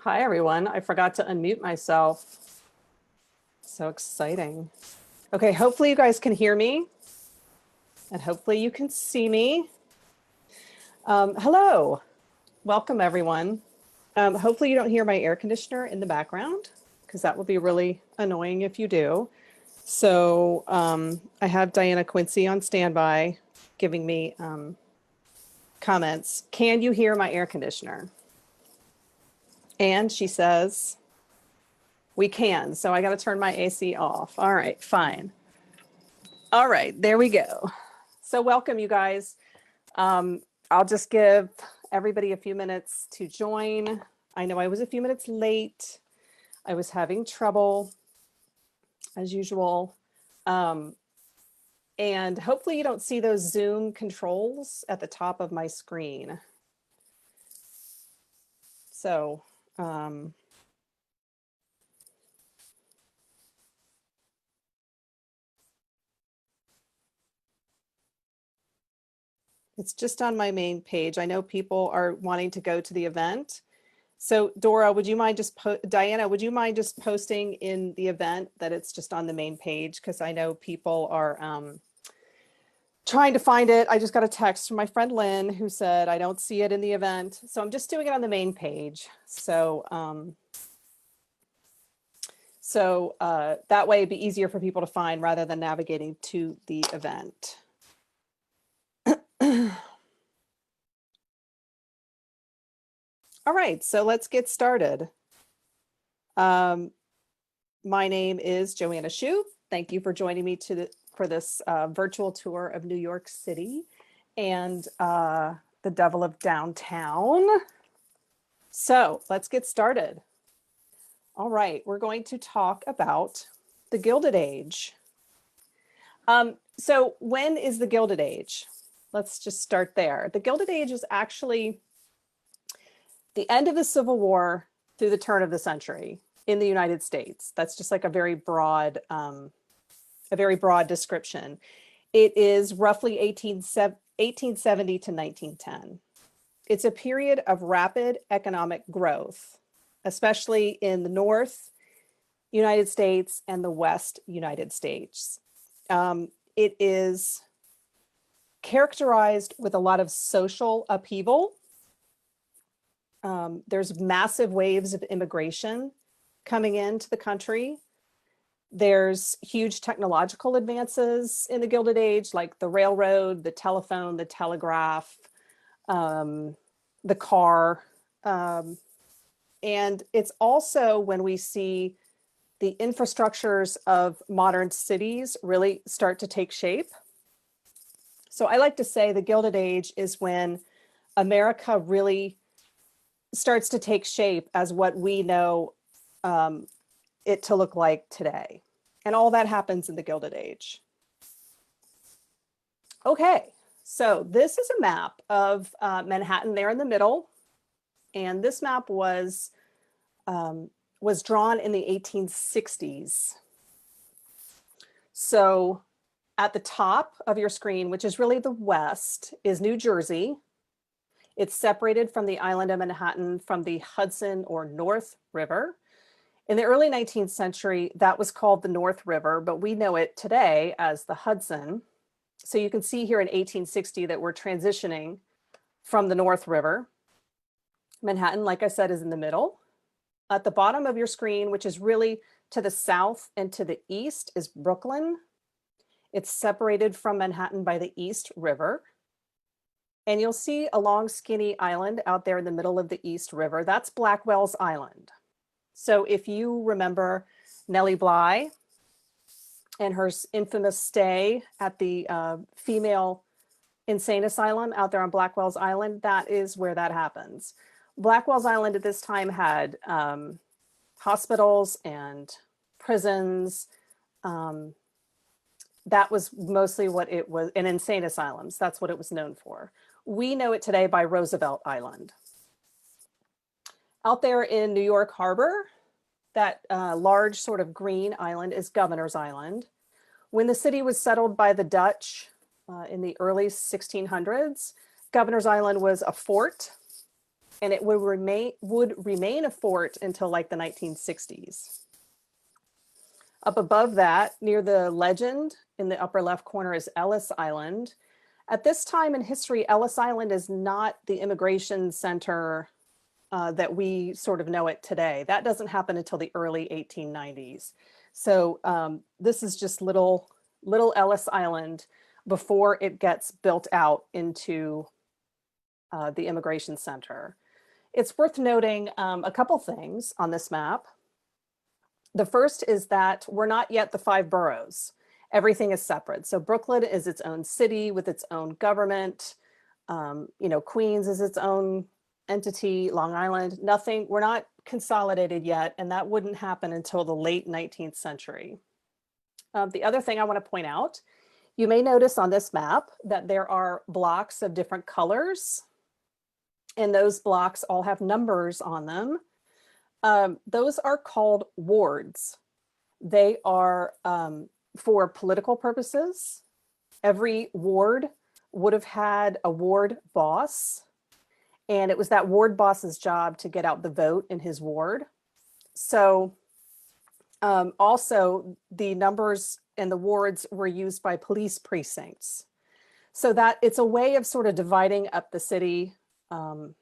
Hi, everyone. I forgot to unmute myself. So exciting. Okay, hopefully you guys can hear me and hopefully you can see me. Hello, welcome everyone. Hopefully you don't hear my air conditioner in the background because that will be really annoying if you do. So I have Diana Quincy on standby giving me comments. Can you hear my air conditioner? And she says, we can. So I got to turn my AC off. All right, fine. All right, there we go. So welcome, you guys. I'll just give everybody a few minutes to join. I know I was a few minutes late. I was having trouble, as usual. And hopefully you don't see those Zoom controls at the top of my screen. So, it's just on my main page. I know people are wanting to go to the event. So Dora, would you mind just, Diana, would you mind just posting in the event that it's just on the main page? Because I know people are trying to find it. I just got a text from my friend Lynn who said, I don't see it in the event. So I'm just doing it on the main page. So, that way it'd be easier for people to find rather than navigating to the event. All right, so let's get started. My name is Joanna Shu. Thank you for joining me for this virtual tour of New York City and the Devil of Downtown. So let's get started. All right, we're going to talk about the Gilded Age. So when is the Gilded Age? Let's just start there. The Gilded Age is actually the end of the Civil War through the turn of the century in the United States. That's just like a very broad description. It is roughly 1870 to 1910. It's a period of rapid economic growth, especially in the North United States and the West United States. It is characterized with a lot of social upheaval. There's massive waves of immigration coming into the country. There's huge technological advances in the Gilded Age, like the railroad, the telephone, the telegraph, the car. And it's also when we see the infrastructures of modern cities really start to take shape. So I like to say the Gilded Age is when America really starts to take shape as what we know it to look like today. And all that happens in the Gilded Age. Okay, so this is a map of Manhattan there in the middle. And this map was drawn in the 1860s. So at the top of your screen, which is really the west, is New Jersey. It's separated from the island of Manhattan from the Hudson or North River. In the early 19th century, that was called the North River, but we know it today as the Hudson. So you can see here in 1860 that we're transitioning from the North River. Manhattan, like I said, is in the middle. At the bottom of your screen, which is really to the south and to the east, is Brooklyn. It's separated from Manhattan by the East River. And you'll see a long skinny island out there in the middle of the East River. That's Blackwell's Island. So if you remember Nellie Bly and her infamous stay at the female insane asylum out there on Blackwell's Island, that is where that happens. Blackwell's Island at this time had hospitals and prisons. That was mostly what it was, and insane asylums. That's what it was known for. We know it today by Roosevelt Island. Out there in New York Harbor, that large sort of green island is Governor's Island. When the city was settled by the Dutch in the early 1600s, Governor's Island was a fort. and it would remain a fort until like the 1960s. Up above that, near the legend in the upper left corner, is Ellis Island. At this time in history, Ellis Island is not the immigration center that we sort of know it today. That doesn't happen until the early 1890s. So this is just little Ellis Island before it gets built out into the immigration center. It's worth noting a couple things on this map. The first is that we're not yet the 5 boroughs. Everything is separate. So Brooklyn is its own city with its own government. Queens is its own entity, Long Island, nothing, we're not consolidated yet, and that wouldn't happen until the late 19th century. The other thing I want to point out, you may notice on this map that there are blocks of different colors, and those blocks all have numbers on them. Those are called wards. They are for political purposes. Every ward would have had a ward boss, and it was that ward boss's job to get out the vote in his ward. So also the numbers and the wards were used by police precincts. So that it's a way of sort of dividing up the city in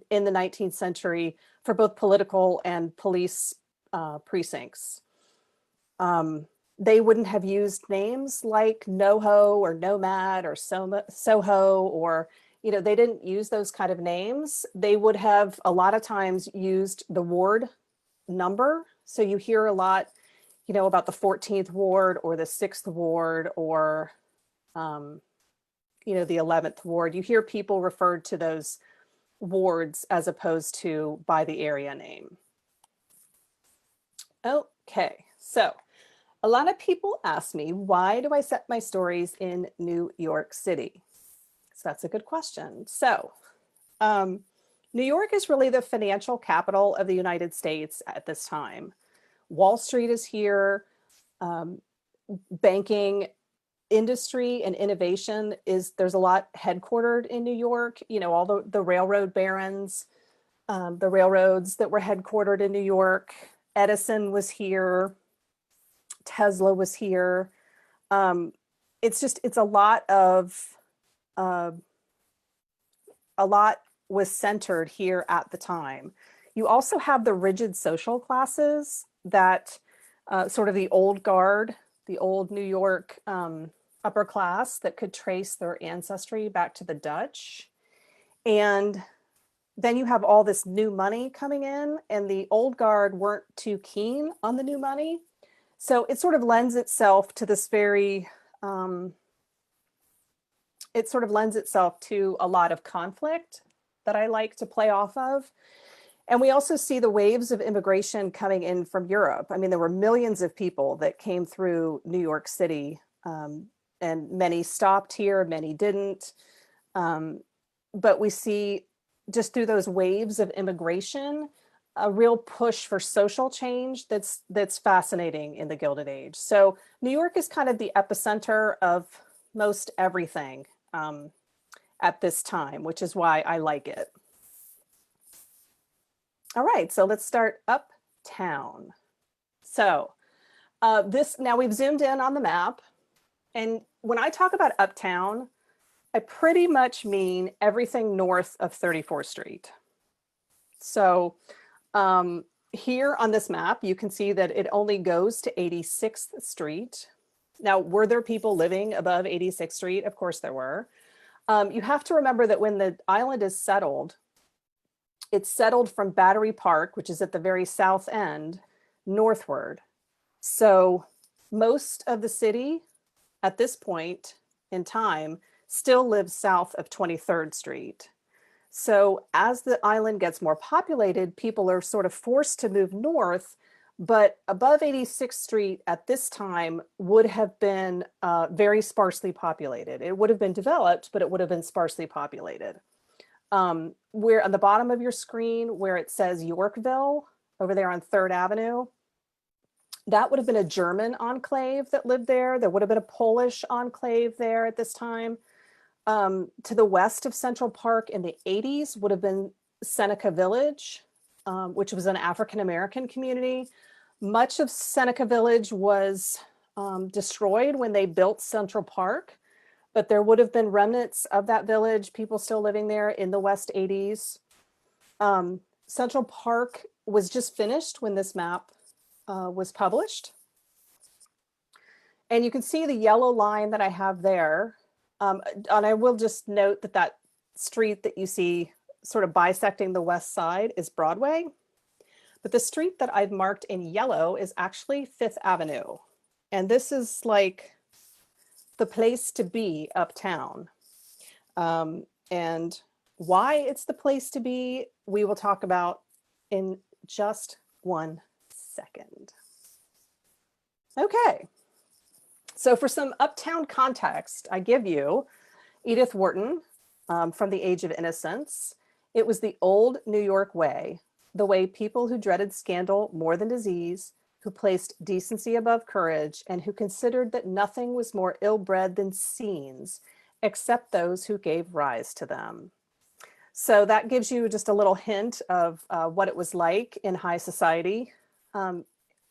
the 19th century for both political and police precincts. They wouldn't have used names like NoHo or Nomad or Soho, or, they didn't use those kind of names. They would have a lot of times used the ward number. So you hear a lot, about the 14th ward or the 6th ward or, the 11th ward. You hear people referred to those wards as opposed to by the area name. Okay, so a lot of people ask me, why do I set my stories in New York City? So that's a good question. So New York is really the financial capital of the United States at this time. Wall Street is here. Banking, industry, and innovation there's a lot headquartered in New York. All the railroad barons, the railroads that were headquartered in New York. Edison was here. Tesla was here. It's a lot was centered here at the time. You also have the rigid social classes that sort of the old guard, the old New York upper class that could trace their ancestry back to the Dutch. And then you have all this new money coming in, and the old guard weren't too keen on the new money. So it sort of lends itself to this very, it sort of lends itself to a lot of conflict that I like to play off of. And we also see the waves of immigration coming in from Europe. I mean, there were millions of people that came through New York City, and many stopped here, many didn't. But we see just through those waves of immigration, a real push for social change that's fascinating in the Gilded Age. So New York is kind of the epicenter of most everything at this time, which is why I like it. All right, so let's start Uptown. So now we've zoomed in on the map, and when I talk about Uptown, I pretty much mean everything north of 34th Street. So here on this map, you can see that it only goes to 86th Street. Now, were there people living above 86th Street? Of course there were. You have to remember that when the island is settled, it's settled from Battery Park, which is at the very south end, northward. So most of the city at this point in time still lives south of 23rd Street. So as the island gets more populated, people are sort of forced to move north, but above 86th Street at this time would have been very sparsely populated. It would have been developed, but it would have been sparsely populated. Where on the bottom of your screen, where it says Yorkville, over there on 3rd Avenue, that would have been a German enclave that lived there. There would have been a Polish enclave there at this time. To the west of Central Park in the 80s would have been Seneca Village, which was an African-American community. Much of Seneca Village was destroyed when they built Central Park, but there would have been remnants of that village, people still living there in the West 80s. Central Park was just finished when this map was published. And you can see the yellow line that I have there. And I will just note that that street that you see sort of bisecting the west side is Broadway. But the street that I've marked in yellow is actually Fifth Avenue. And this is like the place to be uptown. And why it's the place to be, we will talk about in just 1 second. Okay. So for some uptown context, I give you Edith Wharton from The Age of Innocence. It was the old New York way, the way people who dreaded scandal more than disease, who placed decency above courage, and who considered that nothing was more ill-bred than scenes, except those who gave rise to them. So that gives you just a little hint of what it was like in high society.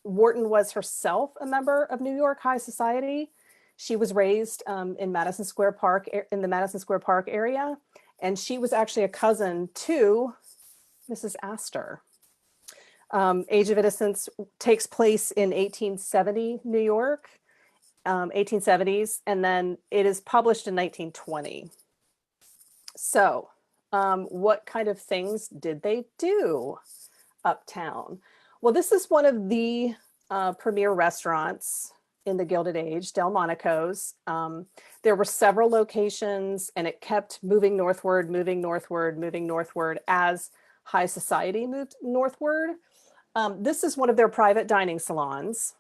Wharton was herself a member of New York high society. She was raised in Madison Square Park, in the Madison Square Park area, and she was actually a cousin to Mrs. Astor. Age of Innocence takes place in 1870 New York, 1870s, and then it is published in 1920. So what kind of things did they do uptown? Well, this is one of the premier restaurants in the Gilded Age, Delmonico's. There were several locations, and it kept moving northward, moving northward, moving northward as high society moved northward. This is one of their private dining salons.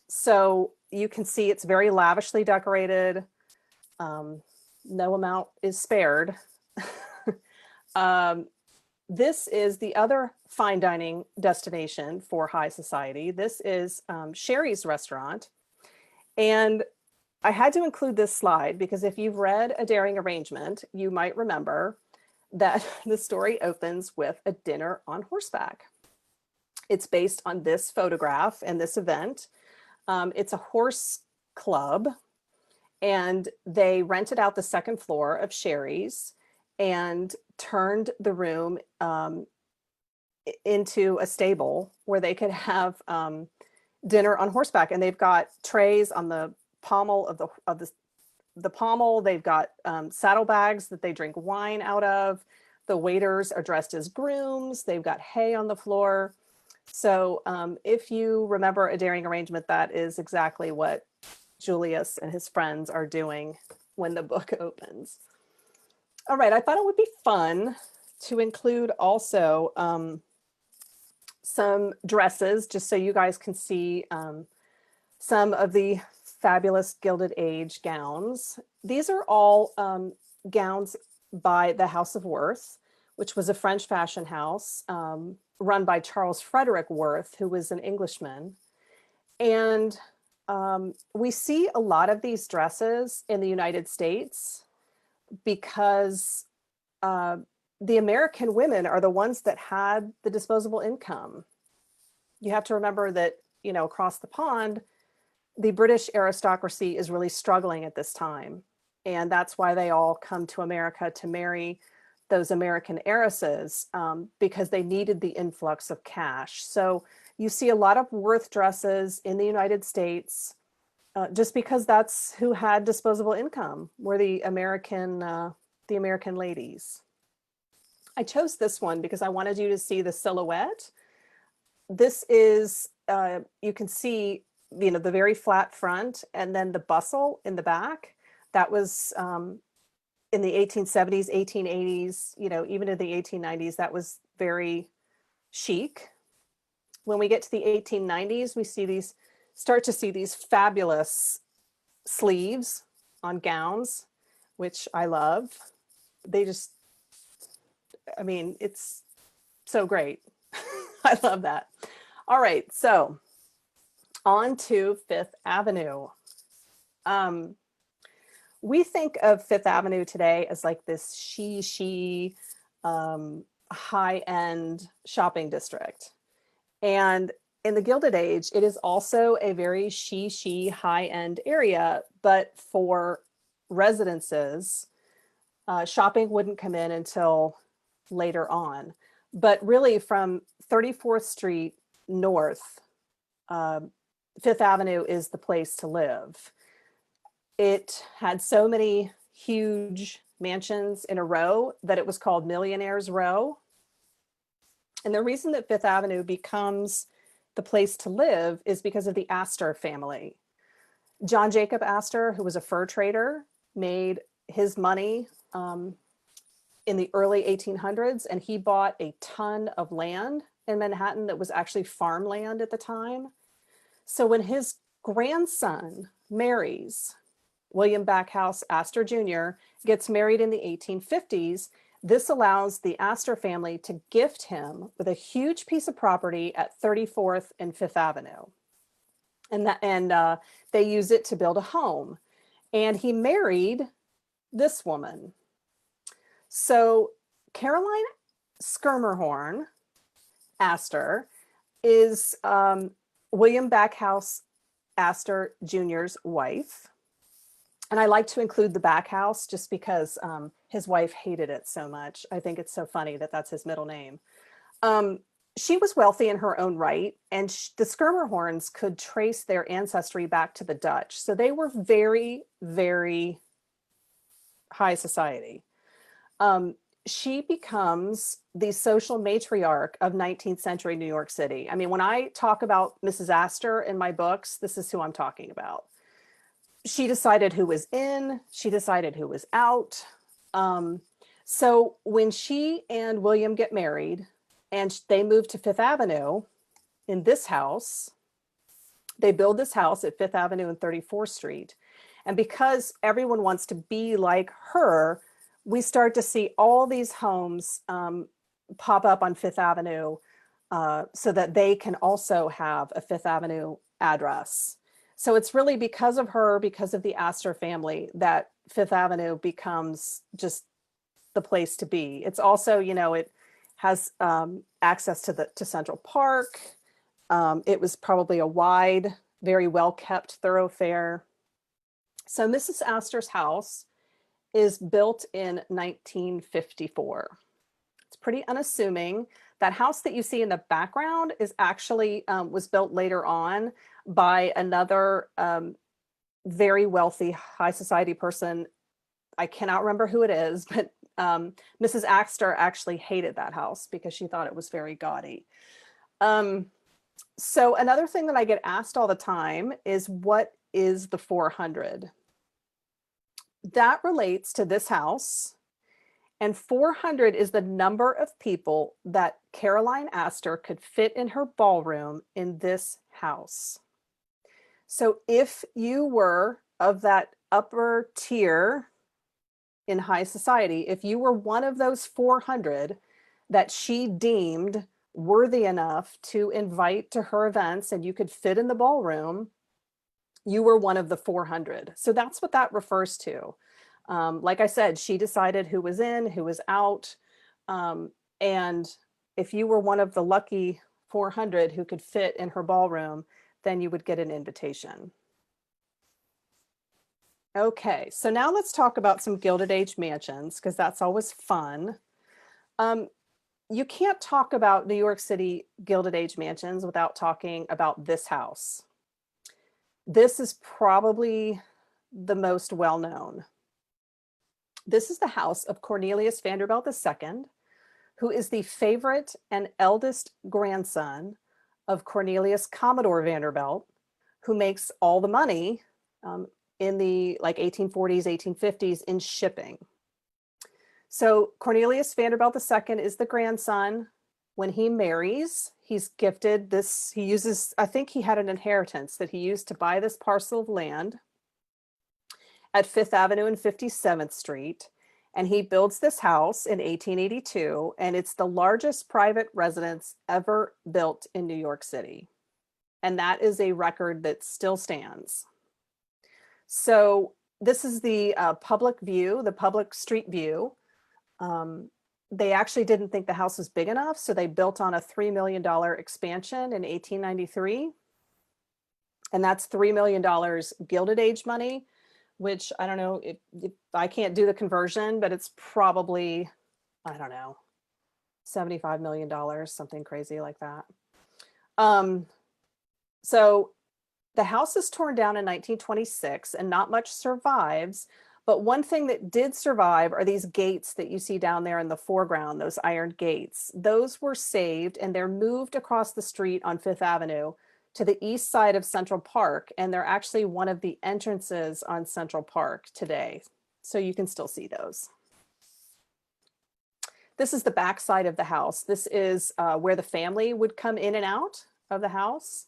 So you can see it's very lavishly decorated. No amount is spared. This is the other fine dining destination for high society. This is Sherry's restaurant. And I had to include this slide because if you've read A Daring Arrangement, you might remember that the story opens with a dinner on horseback. It's based on this photograph and this event. It's a horse club, and they rented out the second floor of Sherry's and turned the room into a stable where they could have dinner on horseback. And they've got trays on the pommel of the pommel. They've got saddlebags that they drink wine out of. The waiters are dressed as grooms. They've got hay on the floor. So if you remember A Daring Arrangement, that is exactly what Julius and his friends are doing when the book opens. All right, I thought it would be fun to include also some dresses, just so you guys can see some of the fabulous Gilded Age gowns. These are all gowns by the House of Worth, which was a French fashion house run by Charles Frederick Worth, who was an Englishman. And we see a lot of these dresses in the United States because the American women are the ones that had the disposable income. You have to remember that, you know, across the pond, the British aristocracy is really struggling at this time. And that's why they all come to America to marry those American heiresses, because they needed the influx of cash. So you see a lot of Worth dresses in the United States, just because that's who had disposable income, were the American ladies. I chose this one because I wanted you to see the silhouette. This is, you can see, you know, the very flat front and then the bustle in the back. That was in the 1870s, 1880s, you know, even in the 1890s, that was very chic. When we get to the 1890s, we see these, start to see these fabulous sleeves on gowns, which I love. They just, I mean, it's so great. I love that. All right, so on to Fifth Avenue. We think of Fifth Avenue today as like this high-end shopping district. And in the Gilded Age, it is also a very high-end area, but for residences, shopping wouldn't come in until later on. But really from 34th Street north, Fifth Avenue is the place to live. It had so many huge mansions in a row that it was called Millionaires Row. And the reason that Fifth Avenue becomes the place to live is because of the Astor family. John Jacob Astor, who was a fur trader, made his money in the early 1800s, and he bought a ton of land in Manhattan that was actually farmland at the time. So when his grandson marries, William Backhouse Astor Jr. gets married in the 1850s, this allows the Astor family to gift him with a huge piece of property at 34th and Fifth Avenue. And they use it to build a home. And he married this woman. So Caroline Schermerhorn Astor is William Backhouse Astor Jr.'s wife. And I like to include the Backhouse just because his wife hated it so much. I think it's so funny that that's his middle name. She was wealthy in her own right, and the Schermerhorns could trace their ancestry back to the Dutch. So they were very, very high society. She becomes the social matriarch of 19th century New York City. I mean, when I talk about Mrs. Astor in my books, this is who I'm talking about. She decided who was in, she decided who was out. So when she and William get married and they move to Fifth Avenue in this house, they build this house at Fifth Avenue and 34th Street. And because everyone wants to be like her, we start to see all these homes pop up on Fifth Avenue so that they can also have a Fifth Avenue address. So it's really because of her, because of the Astor family, that Fifth Avenue becomes just the place to be. It's also, you know, it has access to Central Park. It was probably a wide, very well-kept thoroughfare. So Mrs. Astor's house is built in 1954. It's pretty unassuming. That house that you see in the background is actually was built later on by another very wealthy high society person. I cannot remember who it is, but Mrs. Astor actually hated that house because she thought it was very gaudy. So another thing that I get asked all the time is, what is the 400? That relates to this house. And 400 is the number of people that Caroline Astor could fit in her ballroom in this house. So if you were of that upper tier in high society, if you were one of those 400 that she deemed worthy enough to invite to her events and you could fit in the ballroom, you were one of the 400. So that's what that refers to. Like I said, she decided who was in, who was out. And if you were one of the lucky 400 who could fit in her ballroom, then you would get an invitation. Okay, so now let's talk about some Gilded Age mansions, because that's always fun. You can't talk about New York City Gilded Age mansions without talking about this house. This is probably the most well-known. This is the house of Cornelius Vanderbilt II, who is the favorite and eldest grandson of Cornelius Commodore Vanderbilt, who makes all the money in the 1840s, 1850s in shipping. So Cornelius Vanderbilt II is the grandson. When he marries, he's gifted this, he uses, I think he had an inheritance that he used to buy this parcel of land at Fifth Avenue and 57th Street. And he builds this house in 1882, and it's the largest private residence ever built in New York City. And that is a record that still stands. So this is the public view, the public street view. They actually didn't think the house was big enough, so they built on a $3 million expansion in 1893. And that's $3 million Gilded Age money, which I don't know if I can't do the conversion, but it's probably, I don't know, $75 million, something crazy like that. So the house is torn down in 1926 and not much survives. But one thing that did survive are these gates that you see down there in the foreground, those iron gates. Those were saved and they're moved across the street on Fifth Avenue to the east side of Central Park. And they're actually one of the entrances on Central Park today. So you can still see those. This is the back side of the house. This is where the family would come in and out of the house.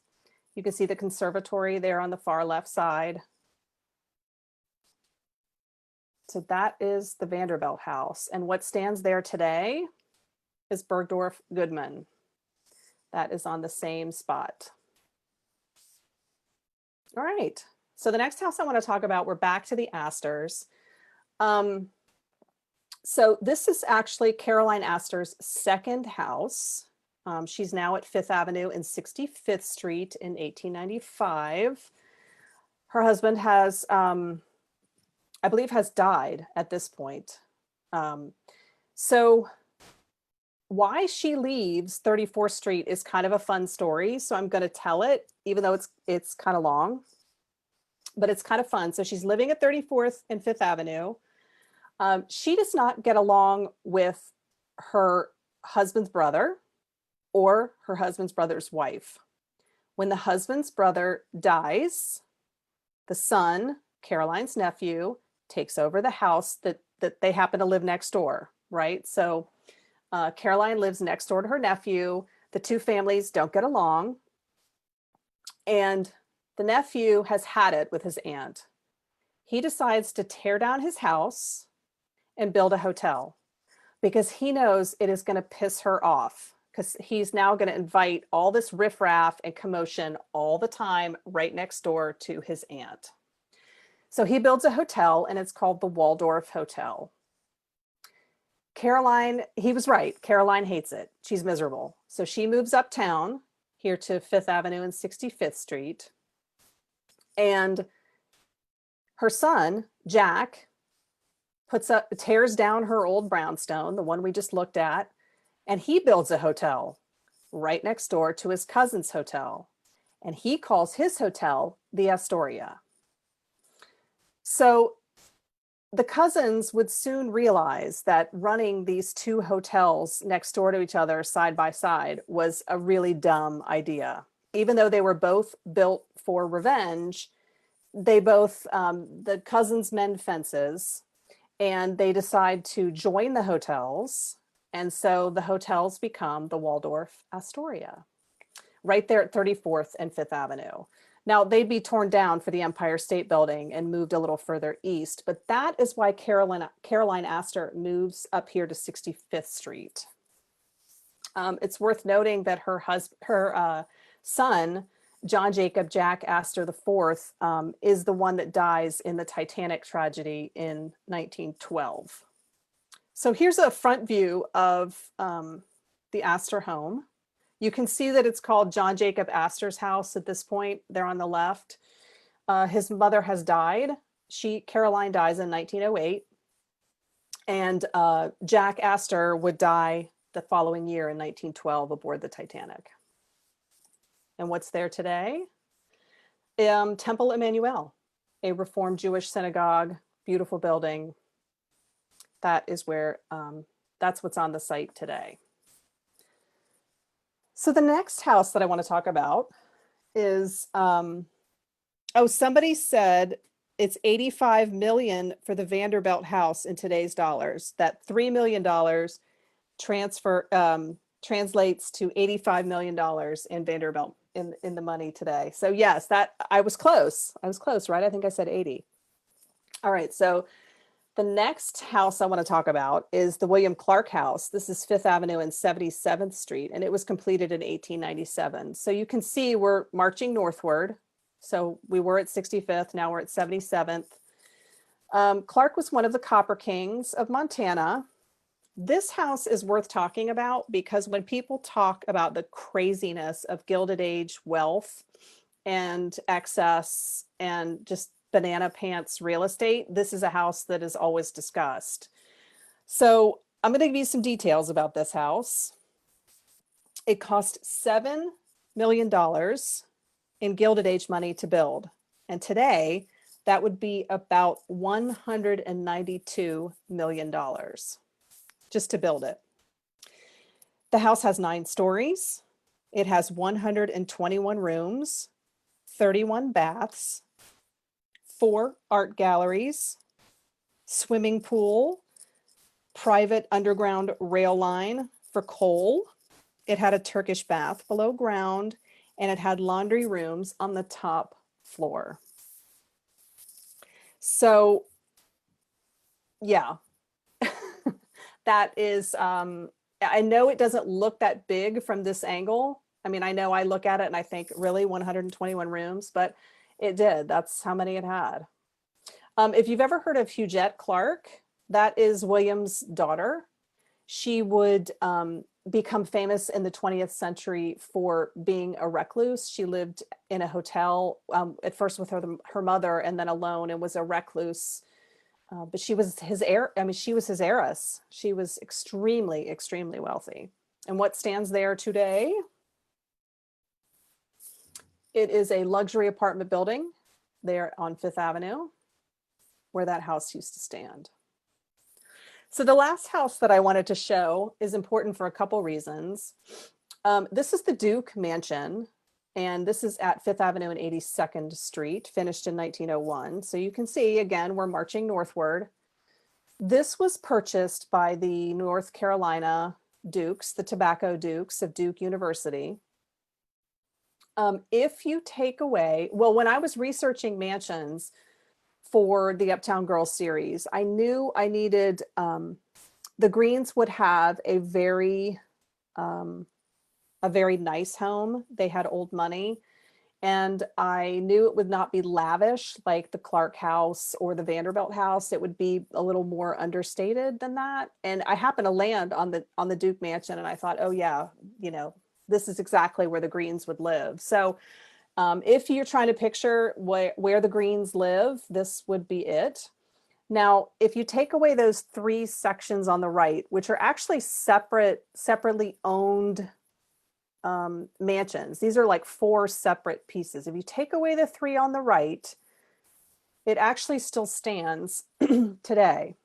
You can see the conservatory there on the far left side. So that is the Vanderbilt house. And what stands there today is Bergdorf Goodman. That is on the same spot. All right. So the next house I want to talk about, we're back to the Astors. So this is actually Caroline Astor's second house. She's now at Fifth Avenue and 65th Street in 1895. Her husband has, I believe, has died at this point. So why she leaves 34th Street is kind of a fun story. So I'm going to tell it, even though it's kind of long, but it's kind of fun. So she's living at 34th and Fifth Avenue. She does not get along with her husband's brother or her husband's brother's wife. When the husband's brother dies, the son, Caroline's nephew, takes over the house that they happen to live next door, right? So Caroline lives next door to her nephew. The two families don't get along. And the nephew has had it with his aunt. He decides to tear down his house and build a hotel because he knows it is going to piss her off, because he's now going to invite all this riffraff and commotion all the time right next door to his aunt. So he builds a hotel and it's called the Waldorf Hotel. Caroline, he was right. Caroline hates it. She's miserable. So she moves uptown here to Fifth Avenue and 65th Street. And her son, Jack, tears down her old brownstone, the one we just looked at, and he builds a hotel right next door to his cousin's hotel. And he calls his hotel the Astoria. So the cousins would soon realize that running these two hotels next door to each other side by side was a really dumb idea. Even though they were both built for revenge, they both, the cousins mend fences and they decide to join the hotels. And so the hotels become the Waldorf Astoria, right there at 34th and Fifth Avenue. Now, they'd be torn down for the Empire State Building and moved a little further east, but that is why Caroline Astor moves up here to 65th Street. It's worth noting that her son, John Jacob Jack Astor IV, is the one that dies in the Titanic tragedy in 1912. So here's a front view of the Astor home. You can see that it's called John Jacob Astor's house at this point. They're on the left. His mother has died. Caroline dies in 1908. And Jack Astor would die the following year in 1912 aboard the Titanic. And what's there today? Temple Emmanuel, a Reformed Jewish synagogue, beautiful building. That is where, that's what's on the site today. So the next house that I want to talk about is, somebody said it's $85 million for the Vanderbilt house in today's dollars. That $3 million translates to $85 million in Vanderbilt in the money today. So yes, that I was close, right? I think I said 80. All right, so the next house I want to talk about is the William Clark House. This is Fifth Avenue and 77th Street, and it was completed in 1897. So you can see we're marching northward. So we were at 65th, now we're at 77th. Clark was one of the Copper Kings of Montana. This house is worth talking about because when people talk about the craziness of Gilded Age wealth and excess and just banana pants real estate, this is a house that is always discussed. So I'm going to give you some details about this house. It cost $7 million in Gilded Age money to build. And today, that would be about $192 million just to build it. The house has 9 stories. It has 121 rooms, 31 baths, 4 art galleries, swimming pool, private underground rail line for coal. It had a Turkish bath below ground, and it had laundry rooms on the top floor. So, yeah, that is, I know it doesn't look that big from this angle. I mean, I know I look at it and I think, really, 121 rooms, but it did. That's how many it had. If you've ever heard of Huguette Clark, that is William's daughter. She would become famous in the 20th century for being a recluse. She lived in a hotel, at first with her mother, and then alone, and was a recluse. But she was his heir. I mean, she was his heiress. She was extremely, extremely wealthy. And what stands there today? It is a luxury apartment building there on Fifth Avenue, where that house used to stand. So the last house that I wanted to show is important for a couple reasons. This is the Duke Mansion, and this is at Fifth Avenue and 82nd Street, finished in 1901. So you can see, again, we're marching northward. This was purchased by the North Carolina Dukes, the Tobacco Dukes of Duke University. If you take away, well, when I was researching mansions for the Uptown Girls series, I knew I needed, the Greens would have a very nice home. They had old money, and I knew it would not be lavish like the Clark house or the Vanderbilt house. It would be a little more understated than that. And I happened to land on the Duke Mansion, and I thought, oh yeah, you know, this is exactly where the Greens would live. So if you're trying to picture where the Greens live, this would be it. Now, if you take away those 3 sections on the right, which are actually separately owned mansions, these are like 4 separate pieces. If you take away the 3 on the right, it actually still stands today.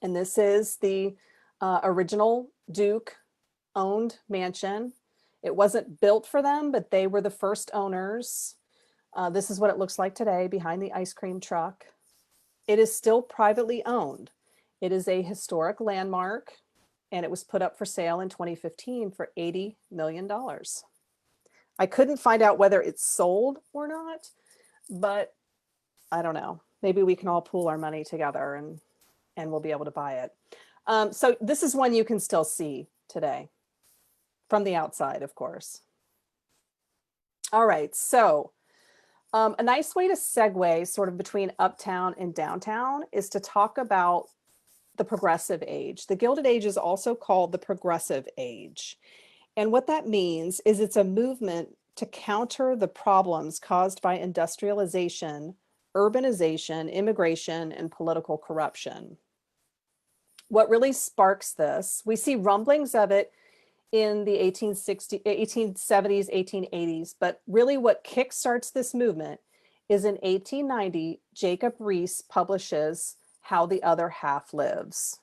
And this is the original Duke owned mansion. It wasn't built for them, but they were the first owners. This is what it looks like today behind the ice cream truck. It is still privately owned. It is a historic landmark, and it was put up for sale in 2015 for $80 million. I couldn't find out whether it's sold or not, but I don't know. Maybe we can all pool our money together and we'll be able to buy it. So this is one you can still see today. From the outside, of course. All right, so a nice way to segue sort of between uptown and downtown is to talk about the progressive age. The Gilded Age is also called the progressive age. And what that means is it's a movement to counter the problems caused by industrialization, urbanization, immigration, and political corruption. What really sparks this, we see rumblings of it in the 1870s, 1880s, but really what kickstarts this movement is in 1890, Jacob Riis publishes How the Other Half Lives.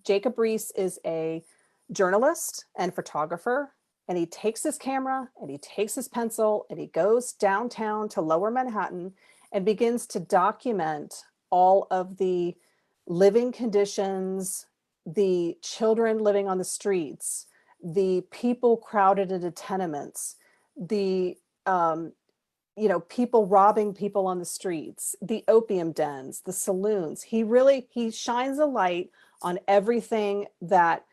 Jacob Riis is a journalist and photographer, and he takes his camera and he takes his pencil and he goes downtown to Lower Manhattan and begins to document all of the living conditions, the children living on the streets, the people crowded into tenements, the people robbing people on the streets, the opium dens, the saloons. He shines a light on everything that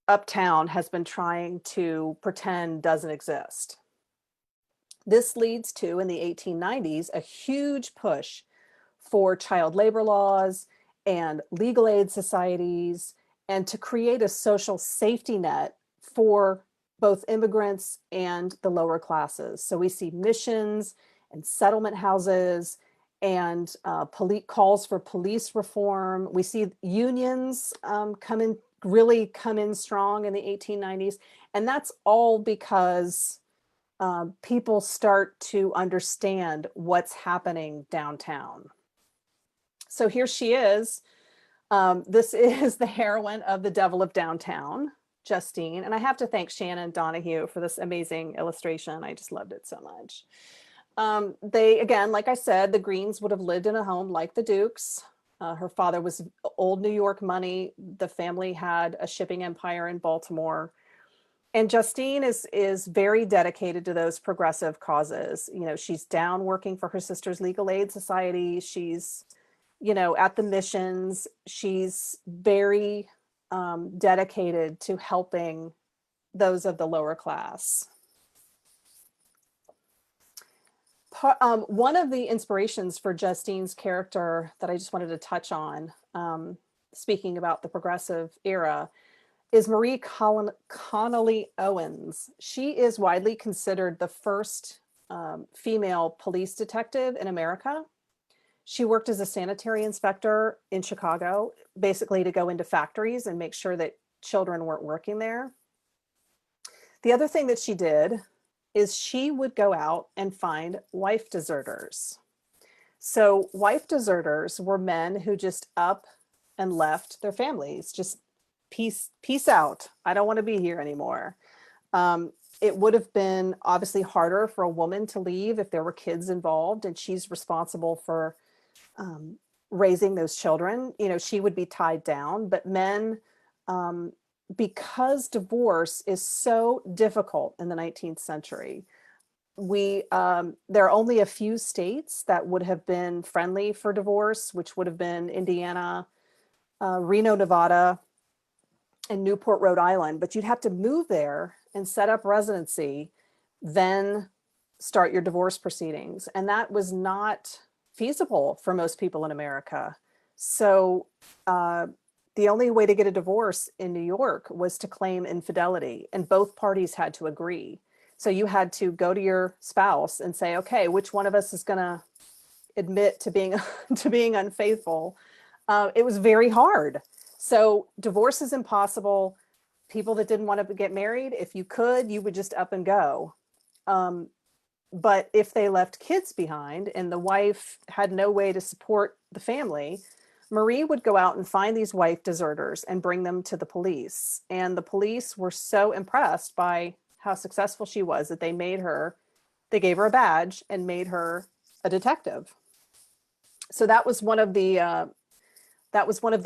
Uptown has been trying to pretend doesn't exist. This leads to, in the 1890s, a huge push for child labor laws and legal aid societies, and to create a social safety net for both immigrants and the lower classes. So we see missions and settlement houses and calls for police reform. We see unions really come in strong in the 1890s. And that's all because people start to understand what's happening downtown. So here she is. This is the heroine of The Devil of Downtown, Justine. And I have to thank Shannon Donahue for this amazing illustration. I just loved it so much. They, again, like I said, the Greens would have lived in a home like the Dukes. Her father was old New York money. The family had a shipping empire in Baltimore. And Justine is very dedicated to those progressive causes. You know, she's down working for her sister's legal aid society. She's, you know, at the missions. She's very dedicated to helping those of the lower class. One of the inspirations for Justine's character that I just wanted to touch on, speaking about the progressive era, is Marie Connolly Owens. She is widely considered the first female police detective in America. She worked as a sanitary inspector in Chicago, basically to go into factories and make sure that children weren't working there. The other thing that she did is she would go out and find wife deserters. So wife deserters were men who just up and left their families, just peace out. I don't want to be here anymore. It would have been obviously harder for a woman to leave if there were kids involved, and she's responsible for raising those children. You know, she would be tied down, but men, because divorce is so difficult in the 19th century, there are only a few states that would have been friendly for divorce, which would have been Indiana, Reno, Nevada, and Newport, Rhode Island. But you'd have to move there and set up residency, then start your divorce proceedings. And that was not feasible for most people in America. So the only way to get a divorce in New York was to claim infidelity, and both parties had to agree. So you had to go to your spouse and say, okay, which one of us is going to admit to being unfaithful? It was very hard. So divorce is impossible. People that didn't want to get married, if you could, you would just up and go. But if they left kids behind and the wife had no way to support the family, Marie would go out and find these wife deserters and bring them to the police. And the police were so impressed by how successful she was that they gave her a badge and made her a detective. So that was one of the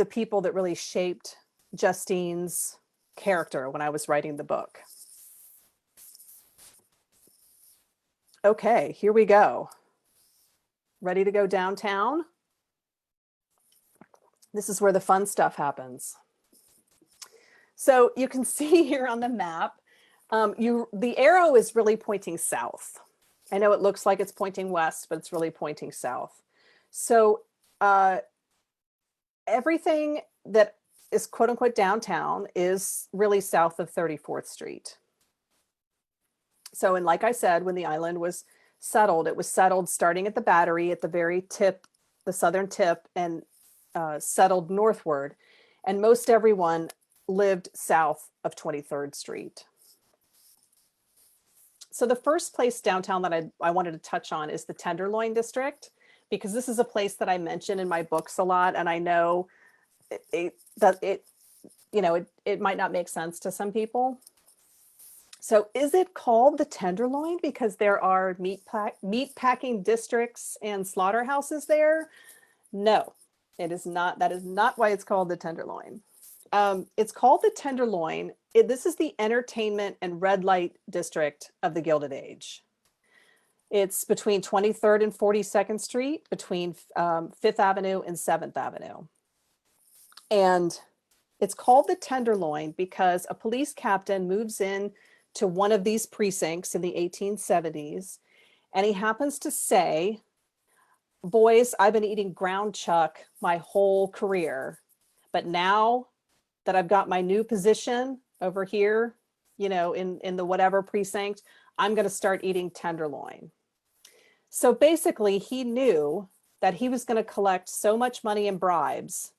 people that really shaped Justine's character when I was writing the book. Okay, here we go. Ready to go downtown? This is where the fun stuff happens. So you can see here on the map, the arrow is really pointing south. I know it looks like it's pointing west, but it's really pointing south. So everything that is quote unquote downtown is really south of 34th Street. So, and like I said, when the island was settled, it was settled starting at the Battery at the very tip, the southern tip, and settled northward. And most everyone lived south of 23rd Street. So the first place downtown that I wanted to touch on is the Tenderloin District, because this is a place that I mention in my books a lot. And I know it might not make sense to some people. So is it called the Tenderloin because there are meat packing districts and slaughterhouses there? No, it is not. That is not why it's called the Tenderloin. It's called the Tenderloin. This is the entertainment and red light district of the Gilded Age. It's between 23rd and 42nd Street, between 5th Avenue and 7th Avenue. And it's called the Tenderloin because a police captain moves in to one of these precincts in the 1870s, and he happens to say, boys, I've been eating ground chuck my whole career, but now that I've got my new position over here, you know, in the whatever precinct, I'm going to start eating tenderloin. So basically, he knew that he was going to collect so much money in bribes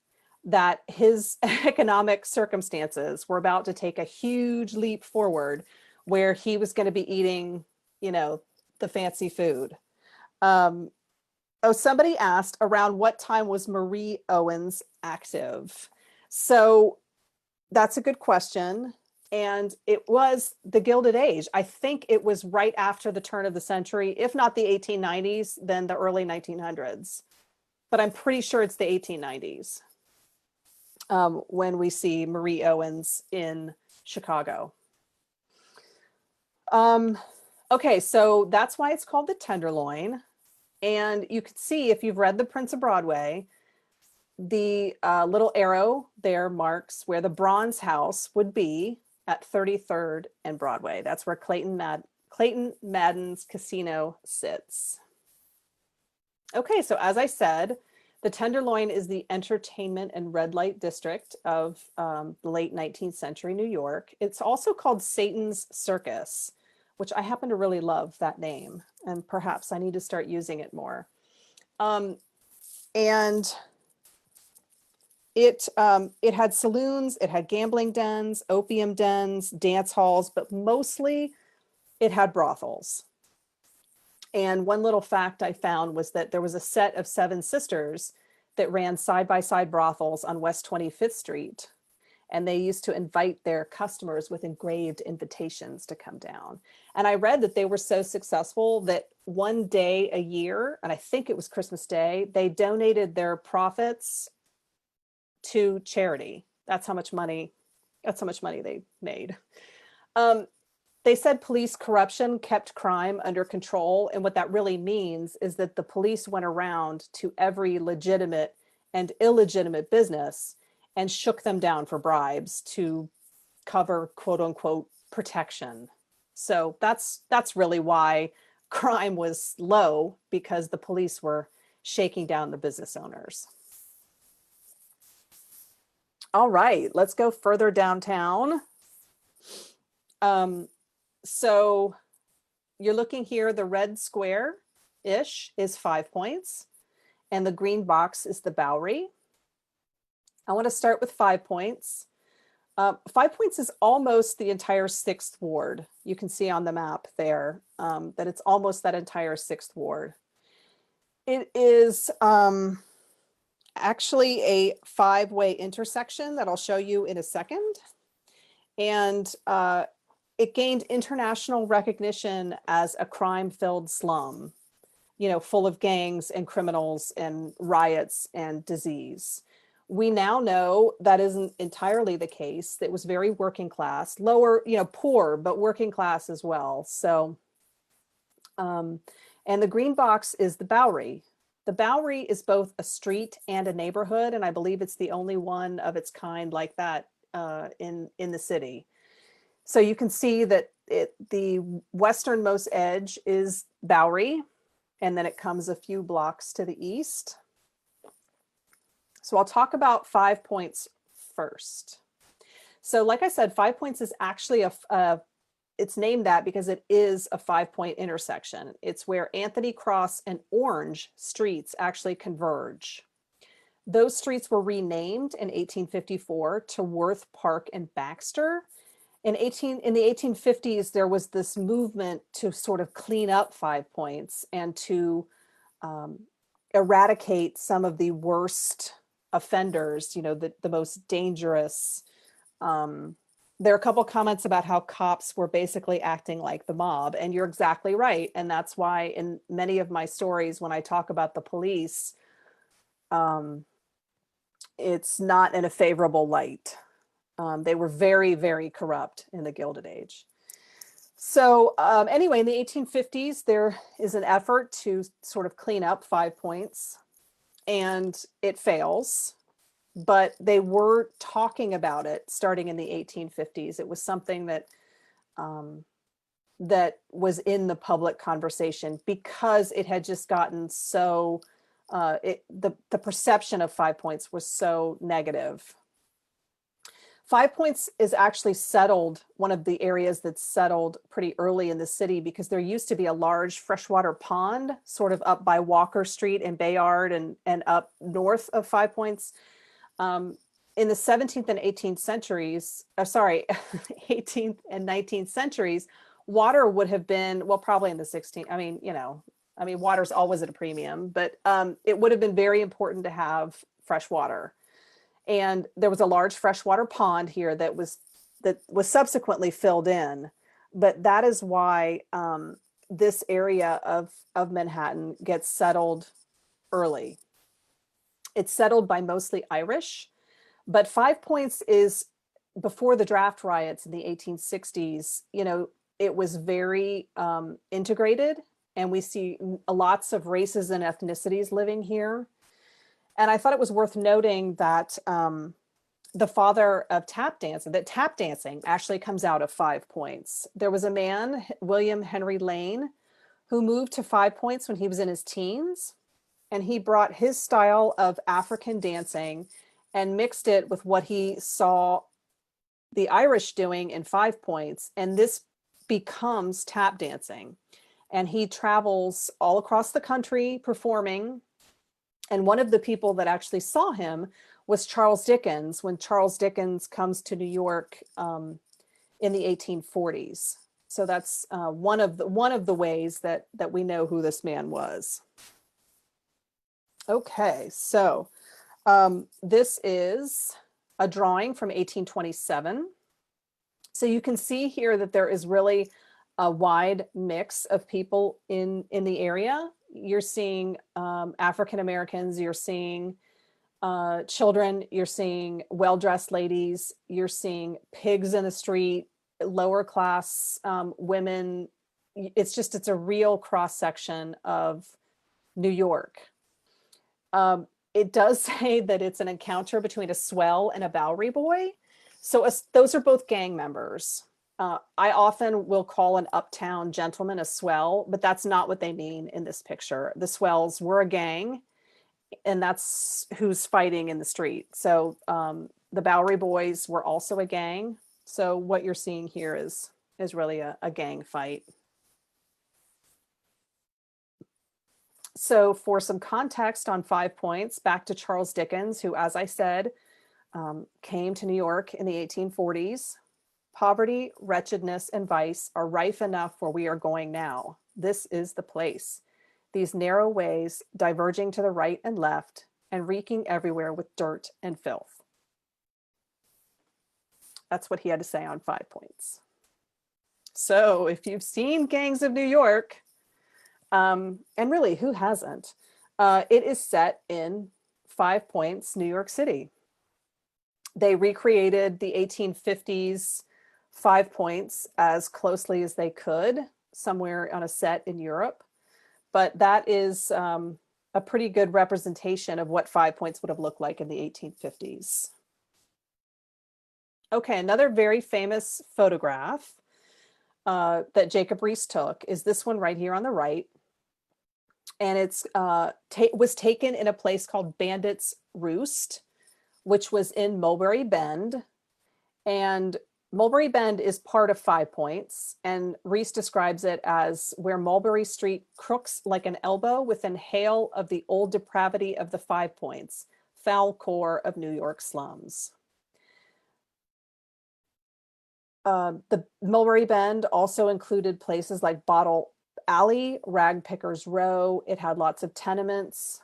that his economic circumstances were about to take a huge leap forward where he was going to be eating, you know, the fancy food. Um, oh, somebody asked around what time was Marie Owens active? So that's a good question. And it was the Gilded Age. I think it was right after the turn of the century, if not the 1890s, then the early 1900s. But I'm pretty sure it's the 1890s when we see Marie Owens in Chicago. Okay, so that's why it's called the Tenderloin. And you can see if you've read The Prince of Broadway, the little arrow there marks where the Bronze House would be at 33rd and Broadway. That's where Clayton Madden's casino sits. Okay, so as I said, the Tenderloin is the entertainment and red light district of the late 19th century New York. It's also called Satan's Circus, which I happen to really love that name, and perhaps I need to start using it more. And it had saloons, it had gambling dens, opium dens, dance halls, but mostly it had brothels. And one little fact I found was that there was a set of 7 sisters that ran side-by-side brothels on West 25th Street. And they used to invite their customers with engraved invitations to come down. And I read that they were so successful that one day a year, and I think it was Christmas Day, they donated their profits to charity. That's how much money they made. They said police corruption kept crime under control. And what that really means is that the police went around to every legitimate and illegitimate business and shook them down for bribes to cover quote unquote protection. So that's really why crime was low, because the police were shaking down the business owners. All right, let's go further downtown. So you're looking here, the red square-ish is 5 points, and the green box is the Bowery. I want to start with 5 points. 5 points is almost the entire 6th ward. You can see on the map there that it's almost that entire 6th ward. It is actually a 5-way intersection that I'll show you in a second. And it gained international recognition as a crime-filled slum, you know, full of gangs and criminals and riots and disease. We now know that isn't entirely the case. It was very working class, lower, you know, poor, but working class as well. So, and the green box is the Bowery. The Bowery is both a street and a neighborhood, and I believe it's the only one of its kind like that in the city. So you can see that the westernmost edge is Bowery, and then it comes a few blocks to the east. So I'll talk about 5 points first. So like I said, 5 points is actually it's named that because it is a 5-point intersection. It's where Anthony Cross and Orange streets actually converge. Those streets were renamed in 1854 to Worth, Park, and Baxter. In the 1850s, there was this movement to sort of clean up 5 points and to eradicate some of the worst offenders, you know, the most dangerous. There are a couple comments about how cops were basically acting like the mob, and you're exactly right. And that's why in many of my stories, when I talk about the police, it's not in a favorable light. They were very, very corrupt in the Gilded Age. So anyway, in the 1850s, there is an effort to sort of clean up 5 points, and it fails. But they were talking about it starting in the 1850s. It was something that that was in the public conversation because it had just gotten so The perception of Five Points was so negative. Five Points is actually settled, one of the areas that's settled pretty early in the city, because there used to be a large freshwater pond sort of up by Walker Street and Bayard and up north of Five Points. In the 17th and 18th centuries, 18th and 19th centuries, water would have been, well, probably in the 16th. Water's always at a premium, but it would have been very important to have fresh water. And there was a large freshwater pond here that was subsequently filled in. But that is why this area of Manhattan gets settled early. It's settled by mostly Irish, but Five Points is before the draft riots in the 1860s. It was very integrated, and we see lots of races and ethnicities living here. And I thought it was worth noting that the father of tap dancing actually comes out of Five Points. There was a man, William Henry Lane, who moved to Five Points when he was in his teens, and he brought his style of African dancing and mixed it with what he saw the Irish doing in Five Points, and this becomes tap dancing. And he travels all across the country performing. And one of the people that actually saw him was Charles Dickens, when Charles Dickens comes to New York in the 1840s. So that's one of the ways that we know who this man was. Okay, so this is a drawing from 1827. So you can see here that there is really a wide mix of people in the area. You're seeing African Americans, you're seeing children, you're seeing well-dressed ladies, you're seeing pigs in the street, lower class women. It's a real cross-section of New York. It does say that it's an encounter between a swell and a Bowery boy. So those are both gang members. I often will call an uptown gentleman a swell, but that's not what they mean in this picture. The swells were a gang, and that's who's fighting in the street. So the Bowery boys were also a gang. So what you're seeing here is really a gang fight. So for some context on Five Points, back to Charles Dickens, who, as I said, came to New York in the 1840s. Poverty, wretchedness, and vice are rife enough where we are going now. This is the place. These narrow ways, diverging to the right and left, and reeking everywhere with dirt and filth. That's what he had to say on Five Points. So if you've seen Gangs of New York, and really, who hasn't? It is set in Five Points, New York City. They recreated the 1850s Five Points as closely as they could, somewhere on a set in Europe. But that is a pretty good representation of what Five Points would have looked like in the 1850s. Okay, another very famous photograph that Jacob Riis took is this one right here on the right. And it's was taken in a place called Bandit's Roost, which was in Mulberry Bend. And Mulberry Bend is part of Five Points, and Riis describes it as where Mulberry Street crooks like an elbow within hail of the old depravity of the Five Points, foul core of New York slums. The Mulberry Bend also included places like Bottle Alley, Rag Pickers Row. It had lots of tenements.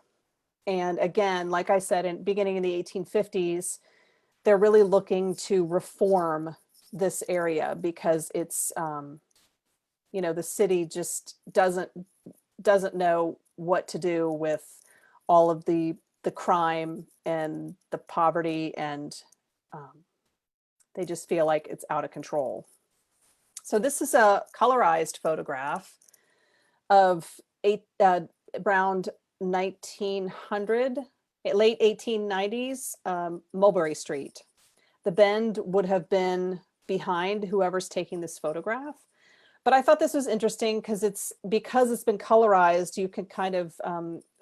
And again, like I said, beginning in the 1850s, they're really looking to reform this area because it's, the city just doesn't know what to do with all of the crime and the poverty, and they just feel like it's out of control. So this is a colorized photograph of around 1900, late 1890s, Mulberry Street. The Bend would have been behind whoever's taking this photograph, But I thought this was interesting because it's been colorized, you can kind of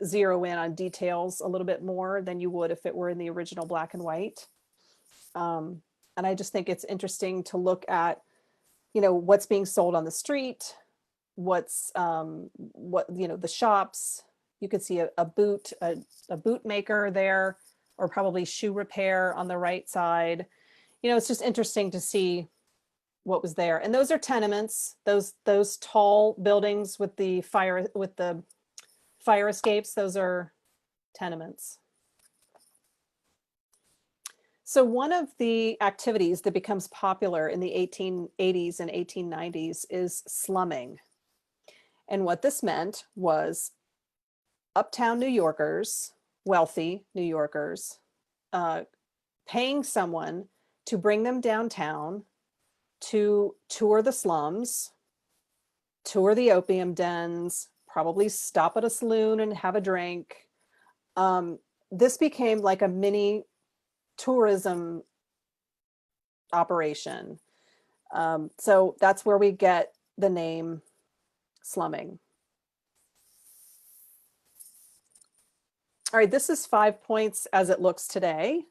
zero in on details a little bit more than you would if it were in the original black and white. And I just think it's interesting to look at, what's being sold on the street, what's the shops. You could see a boot maker there, or probably shoe repair on the right side. It's just interesting to see what was there. And those are tenements, those tall buildings with the fire escapes, those are tenements. So one of the activities that becomes popular in the 1880s and 1890s is slumming. And what this meant was uptown New Yorkers, wealthy New Yorkers, paying someone to bring them downtown to tour the slums, tour the opium dens, probably stop at a saloon and have a drink. This became like a mini tourism operation. So that's where we get the name slumming. All right, this is 5 Points as it looks today.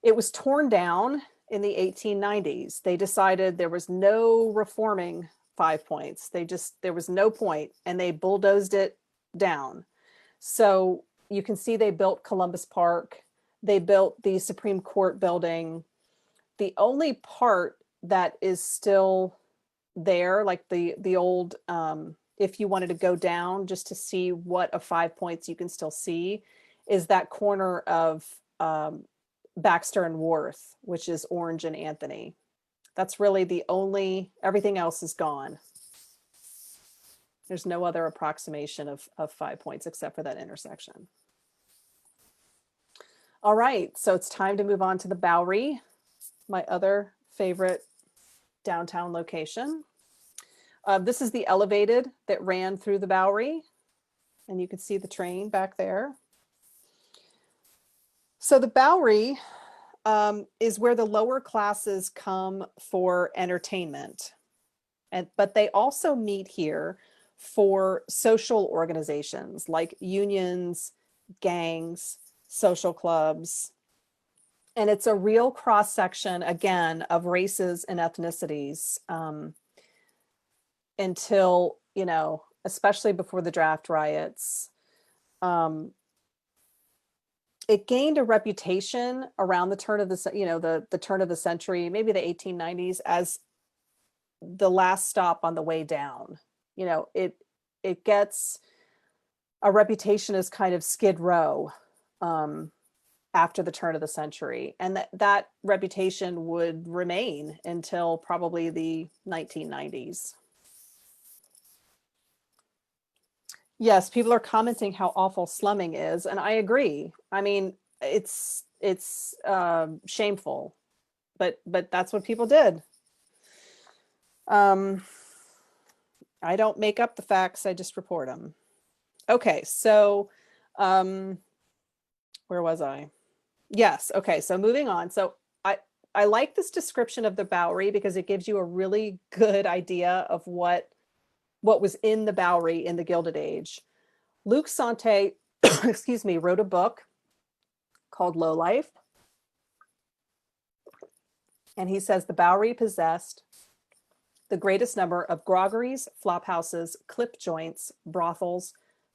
It was torn down in the 1890s. They decided there was no reforming 5 Points. There was no point, and they bulldozed it down. So you can see they built Columbus Park. They built the Supreme Court building. The only part that is still there, like the old, if you wanted to go down just to see what of 5 Points you can still see, is that corner of Baxter and Worth, which is Orange and Anthony. That's really the only, everything else is gone. There's no other approximation of 5 Points except for that intersection. All right, so it's time to move on to the Bowery, my other favorite downtown location. This is the elevated that ran through the Bowery, and you can see the train back there. So the Bowery is where the lower classes come for entertainment, but they also meet here for social organizations like unions, gangs, social clubs. And it's a real cross section, again, of races and ethnicities until, especially before the draft riots. It gained a reputation around the turn of the turn of the century, maybe the 1890s, as the last stop on the way down. It gets a reputation as kind of Skid Row after the turn of the century, and that reputation would remain until probably the 1990s. Yes, people are commenting how awful slumming is, and I agree. I mean, it's shameful, but that's what people did. I don't make up the facts, I just report them. Okay, so where was I? Yes, okay, so moving on. So I like this description of the Bowery because it gives you a really good idea of what was in the Bowery in the Gilded Age. Luc Sante, excuse me, wrote a book called Low Life. And he says the Bowery possessed the greatest number of groggeries, flop houses, clip joints, brothels,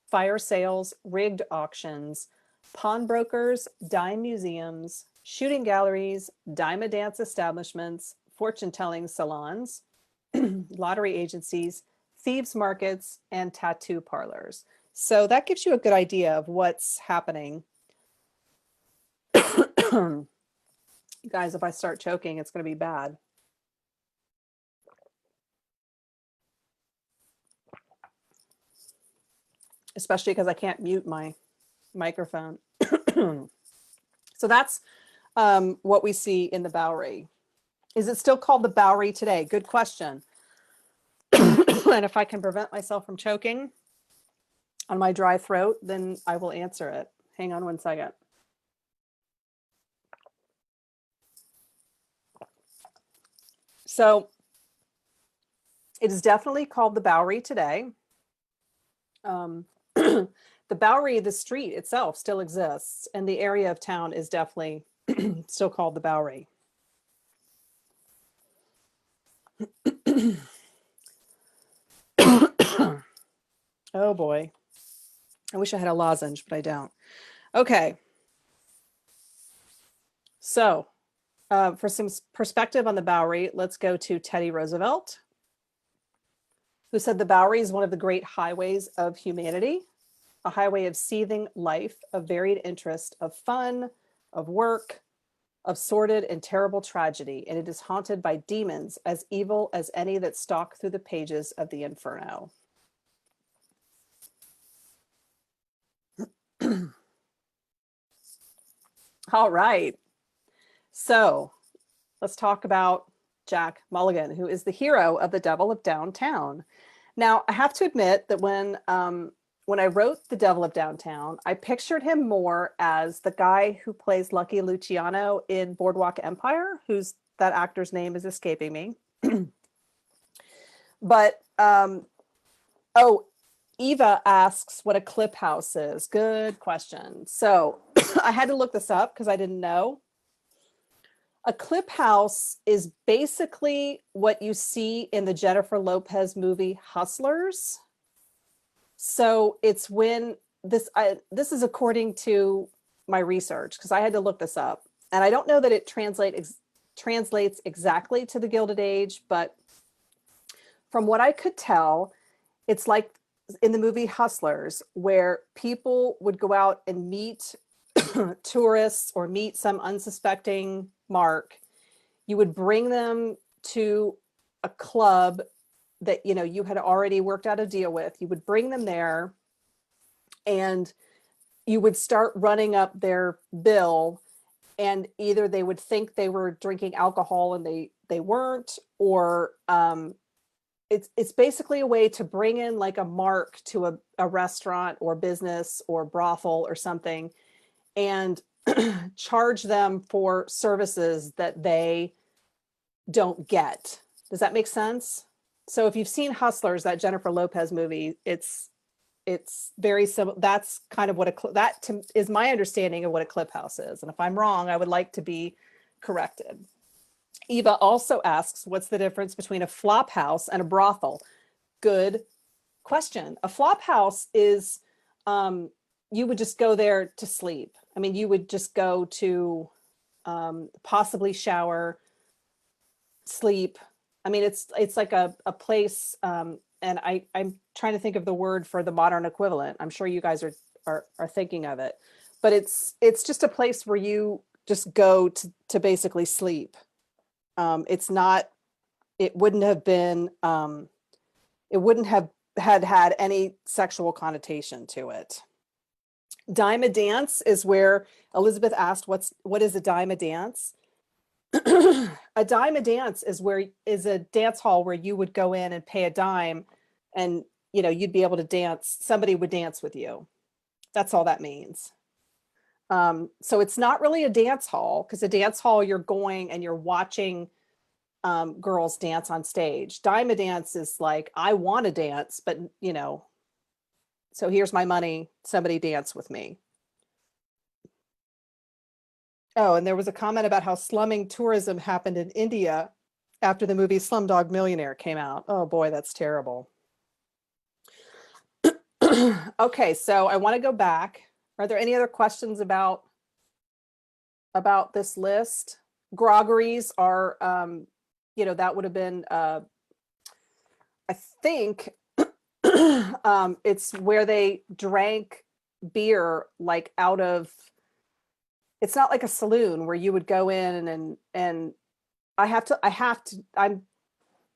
fire sales, rigged auctions, pawnbrokers, dime museums, shooting galleries, dime dance establishments, fortune-telling salons, lottery agencies, thieves markets, and tattoo parlors. So that gives you a good idea of what's happening. Guys, if I start choking, it's going to be bad. Especially because I can't mute my microphone. So that's what we see in the Bowery. Is it still called the Bowery today? Good question. And if I can prevent myself from choking on my dry throat, then I will answer it. Hang on one second. So It is definitely called the Bowery today. The Bowery, the street itself, still exists, and the area of town is definitely still called the Bowery. Oh boy. I wish I had a lozenge, but I don't. Okay. So, for some perspective on the Bowery, let's go to Teddy Roosevelt, who said the Bowery is one of the great highways of humanity, a highway of seething life, of varied interest, of fun, of work, of sordid and terrible tragedy, and it is haunted by demons as evil as any that stalk through the pages of the Inferno. All right. So let's talk about Jack Mulligan, who is the hero of The Devil of Downtown. Now, I have to admit that when I wrote The Devil of Downtown, I pictured him more as the guy who plays Lucky Luciano in Boardwalk Empire, that actor's name is escaping me. But, oh, Eva asks what a clip house is. Good question. So I had to look this up because I didn't know. A clip house is basically what you see in the Jennifer Lopez movie Hustlers. So it's when this is according to my research, because I had to look this up, and I don't know that it translates exactly to the Gilded Age, but from what I could tell, it's like in the movie Hustlers, where people would go out and meet tourists or meet some unsuspecting mark. You would bring them to a club that you had already worked out a deal with. You would bring them there, and you would start running up their bill, and either they would think they were drinking alcohol and they weren't, or it's basically a way to bring in like a mark to a restaurant or business or brothel or something, and charge them for services that they don't get. Does that make sense? So if you've seen Hustlers, that Jennifer Lopez movie, it's very similar. That's kind of what is my understanding of what a clip house is. And if I'm wrong, I would like to be corrected. Eva also asks, what's the difference between a flop house and a brothel? Good question. A flop house is, you would just go there to sleep. I mean, you would just go to possibly shower, sleep. I mean, it's like a place, and I'm trying to think of the word for the modern equivalent. I'm sure you guys are thinking of it, but it's just a place where you just go to basically sleep. It's not, it wouldn't have been, it wouldn't have had any sexual connotation to it. Dime a dance is where Elizabeth asked, what is a dime a dance? A dime a dance is a dance hall where you would go in and pay a dime, and you'd be able to dance. Somebody would dance with you. That's all that means. So it's not really a dance hall, because a dance hall, you're going and you're watching girls dance on stage. Dime a dance is like, I want to dance, but so here's my money, somebody dance with me. Oh, and there was a comment about how slumming tourism happened in India after the movie Slumdog Millionaire came out. Oh boy, that's terrible. Okay, so I want to go back. Are there any other questions about this list? Groggeries are, that would have been, I think, it's where they drank beer like out of, it's not like a saloon where you would go in and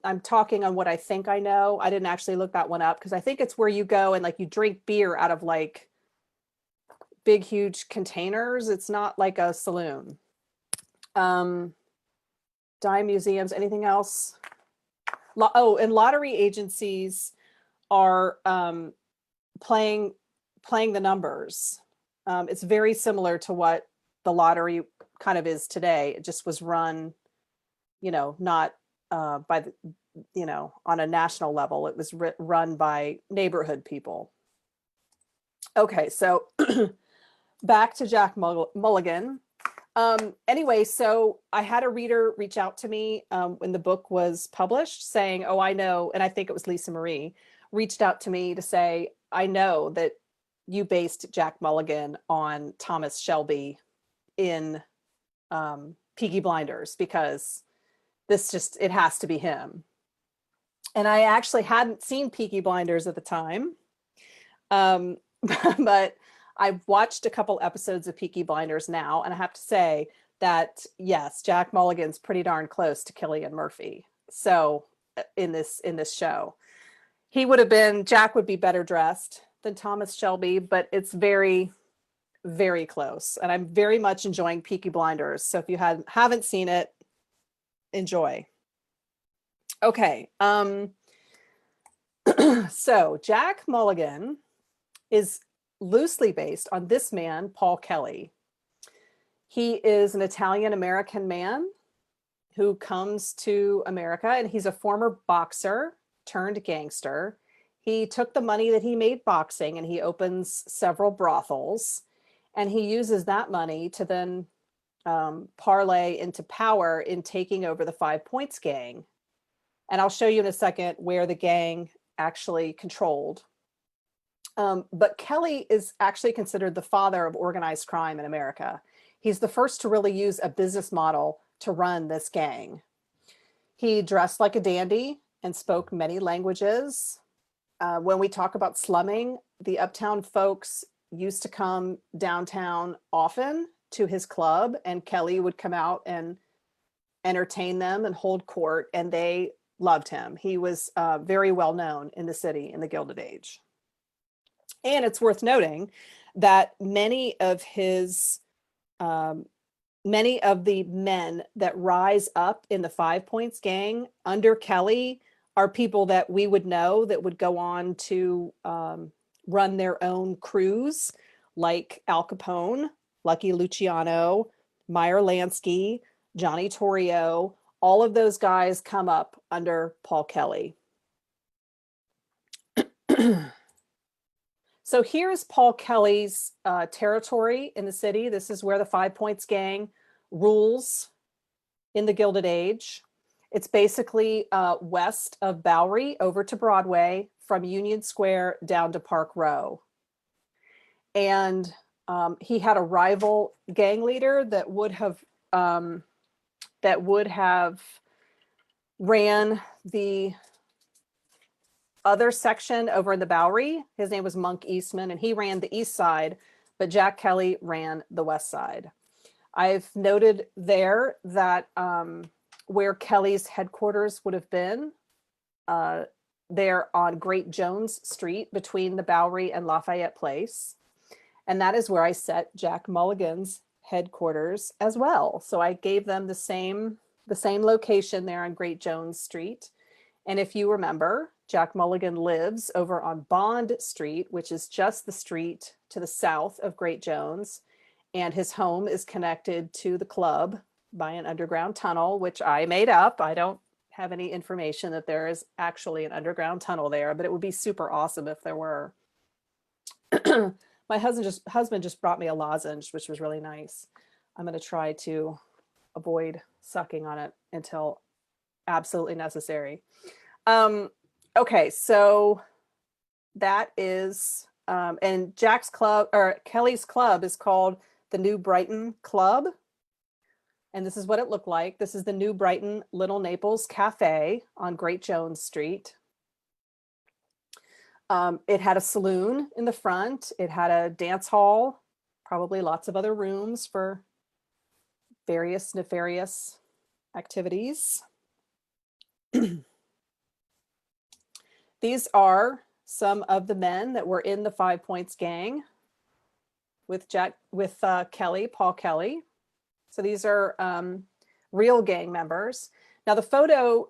I'm talking on what I think I know. I didn't actually look that one up, because I think it's where you go and like you drink beer out of like big, huge containers. It's not like a saloon. Dime museums, anything else? And lottery agencies are playing the numbers. It's very similar to what the lottery kind of is today. It just was run, not by the, on a national level. It was run by neighborhood people. Okay, so back to Jack Mulligan. Anyway, so I had a reader reach out to me when the book was published saying, oh, I know, and I think it was Lisa Marie, reached out to me to say, I know that you based Jack Mulligan on Thomas Shelby in Peaky Blinders, because it has to be him. And I actually hadn't seen Peaky Blinders at the time. But I've watched a couple episodes of Peaky Blinders now, and I have to say that, yes, Jack Mulligan's pretty darn close to Cillian Murphy. So in this show, Jack would be better dressed than Thomas Shelby, but it's very, very close. And I'm very much enjoying Peaky Blinders. So if you haven't seen it, enjoy. Okay. So Jack Mulligan is loosely based on this man, Paul Kelly. He is an Italian-American man who comes to America, and he's a former boxer turned gangster. He took the money that he made boxing and he opens several brothels, and he uses that money to then parlay into power in taking over the 5 Points gang. And I'll show you in a second where the gang actually controlled. But Kelly is actually considered the father of organized crime in America. He's the first to really use a business model to run this gang. He dressed like a dandy and spoke many languages. When we talk about slumming, the Uptown folks used to come downtown often to his club, and Kelly would come out and entertain them and hold court, and they loved him. He was very well known in the city in the Gilded Age. And it's worth noting that many of the men that rise up in the 5 Points gang under Kelly are people that we would know that would go on to run their own crews, like Al Capone, Lucky Luciano, Meyer Lansky, Johnny Torrio. All of those guys come up under Paul Kelly. So here's Paul Kelly's territory in the city. This is where the 5 Points gang rules in the Gilded Age. It's basically west of Bowery over to Broadway, from Union Square down to Park Row. And he had a rival gang leader that would have ran the other section over in the Bowery. His name was Monk Eastman, and he ran the east side, but Jack Kelly ran the west side. I've noted there that where Kelly's headquarters would have been, there on Great Jones Street between the Bowery and Lafayette Place. And that is where I set Jack Mulligan's headquarters as well. So I gave them the same location there on Great Jones Street. And if you remember, Jack Mulligan lives over on Bond Street, which is just the street to the south of Great Jones. And his home is connected to the club by an underground tunnel, which I made up. I don't have any information that there is actually an underground tunnel there, but it would be super awesome if there were. My husband just brought me a lozenge, which was really nice. I'm going to try to avoid sucking on it until absolutely necessary. Okay, so that is, and Jack's club, or Kelly's club, is called the New Brighton Club. And this is what it looked like. This is the New Brighton Little Naples Cafe on Great Jones Street. It had a saloon in the front. It had a dance hall, probably lots of other rooms for various nefarious activities. These are some of the men that were in the 5 Points gang with Kelly, Paul Kelly. So these are real gang members. Now the photo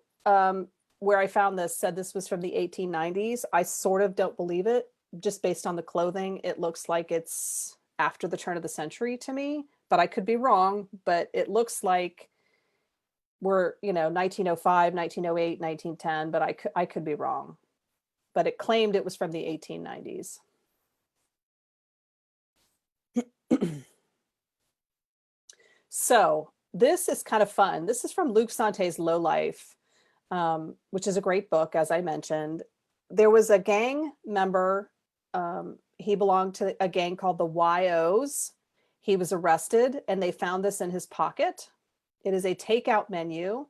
where I found this said this was from the 1890s. I sort of don't believe it, just based on the clothing. It looks like it's after the turn of the century to me, but I could be wrong. But it looks like were, 1905, 1908, 1910, but I could be wrong. But it claimed it was from the 1890s. So this is kind of fun. This is from Luc Sante's Low Life, which is a great book, as I mentioned. There was a gang member. He belonged to a gang called the YOs. He was arrested and they found this in his pocket. It is a takeout menu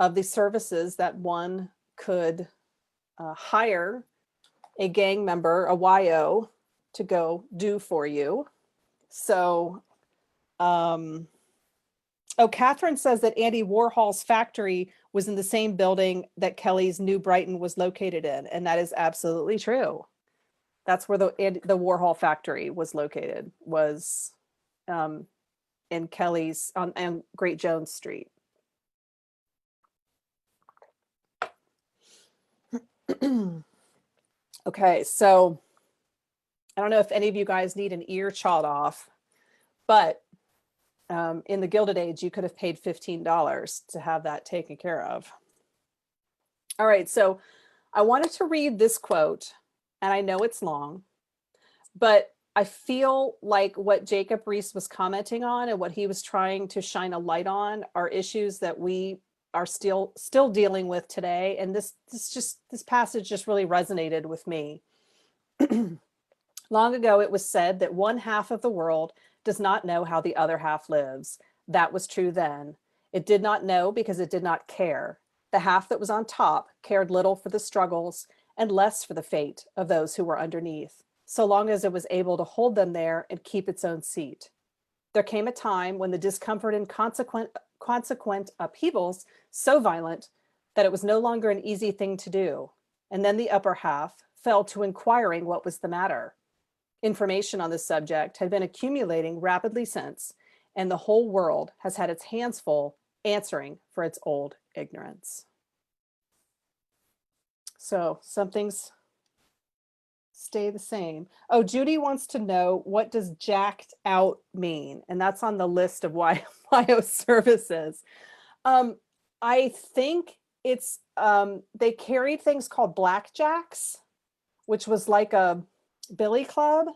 of the services that one could hire a gang member, a YO, to go do for you. So, Catherine says that Andy Warhol's factory was in the same building that Kelly's New Brighton was located in. And that is absolutely true. That's where the Warhol factory was located, was in Kelly's on Great Jones Street. Okay, so I don't know if any of you guys need an ear chawed off, but in the Gilded Age, you could have paid $15 to have that taken care of. All right, so I wanted to read this quote, and I know it's long, but I feel like what Jacob Riis was commenting on and what he was trying to shine a light on are issues that we are still dealing with today. And this passage just really resonated with me. Long ago, it was said that one half of the world does not know how the other half lives. That was true then. It did not know because it did not care. The half that was on top cared little for the struggles and less for the fate of those who were underneath, so long as it was able to hold them there and keep its own seat. There came a time when the discomfort and consequent upheavals so violent that it was no longer an easy thing to do. And then the upper half fell to inquiring what was the matter. Information on this subject had been accumulating rapidly since, and the whole world has had its hands full answering for its old ignorance. So some things stay the same. Oh, Judy wants to know, what does jacked out mean? And that's on the list of YO services. I think it's, they carried things called blackjacks, which was like a billy club.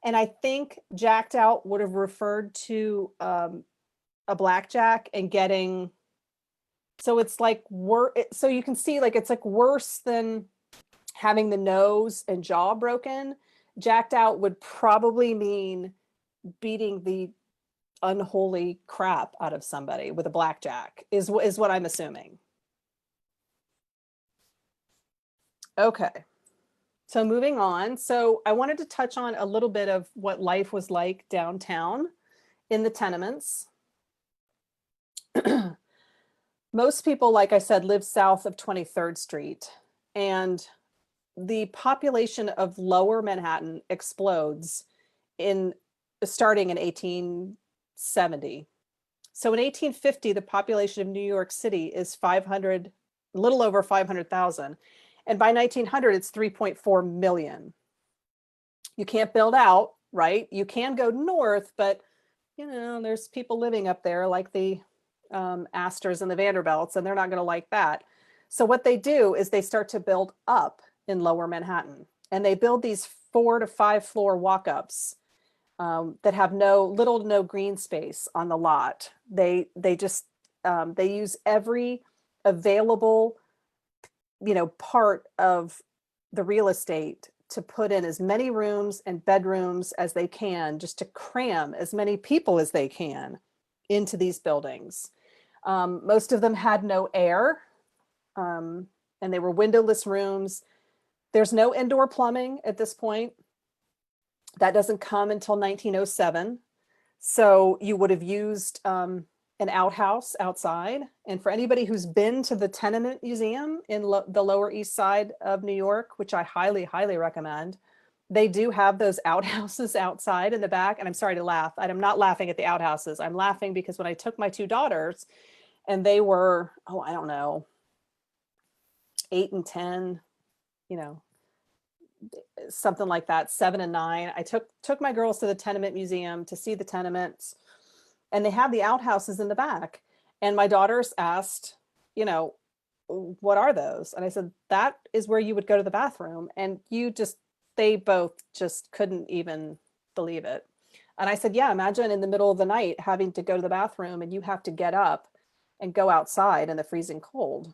And I think jacked out would have referred to a blackjack and getting, so it's like, so you can see, like, it's like worse than having the nose and jaw broken. Jacked out would probably mean beating the unholy crap out of somebody with a blackjack, is what I'm assuming. Okay, so moving on. So I wanted to touch on a little bit of what life was like downtown in the tenements. Most people, like I said, live south of 23rd Street, and the population of lower Manhattan explodes starting in 1870. So in 1850, the population of New York City is 500, a little over 500,000. And by 1900, it's 3.4 million. You can't build out, right? You can go north, but there's people living up there like the Astors and the Vanderbilts, and they're not going to like that. So what they do is they start to build up in lower Manhattan, and they build these 4 to 5 floor walk-ups that have little to no green space on the lot. They use every available part of the real estate to put in as many rooms and bedrooms as they can, just to cram as many people as they can into these buildings. Most of them had no air, and they were windowless rooms. There's no indoor plumbing at this point. That doesn't come until 1907. So you would have used an outhouse outside. And for anybody who's been to the Tenement Museum in the Lower East Side of New York, which I highly, highly recommend, they do have those outhouses outside in the back. And I'm sorry to laugh. I'm not laughing at the outhouses. I'm laughing because when I took my 2 daughters and they were, I don't know, 8 and 10, something like that, 7 and 9. I took my girls to the Tenement Museum to see the tenements, and they have the outhouses in the back. And my daughters asked, you know, what are those? And I said, that is where you would go to the bathroom. And they both just couldn't even believe it. And I said, yeah, imagine in the middle of the night having to go to the bathroom and you have to get up and go outside in the freezing cold.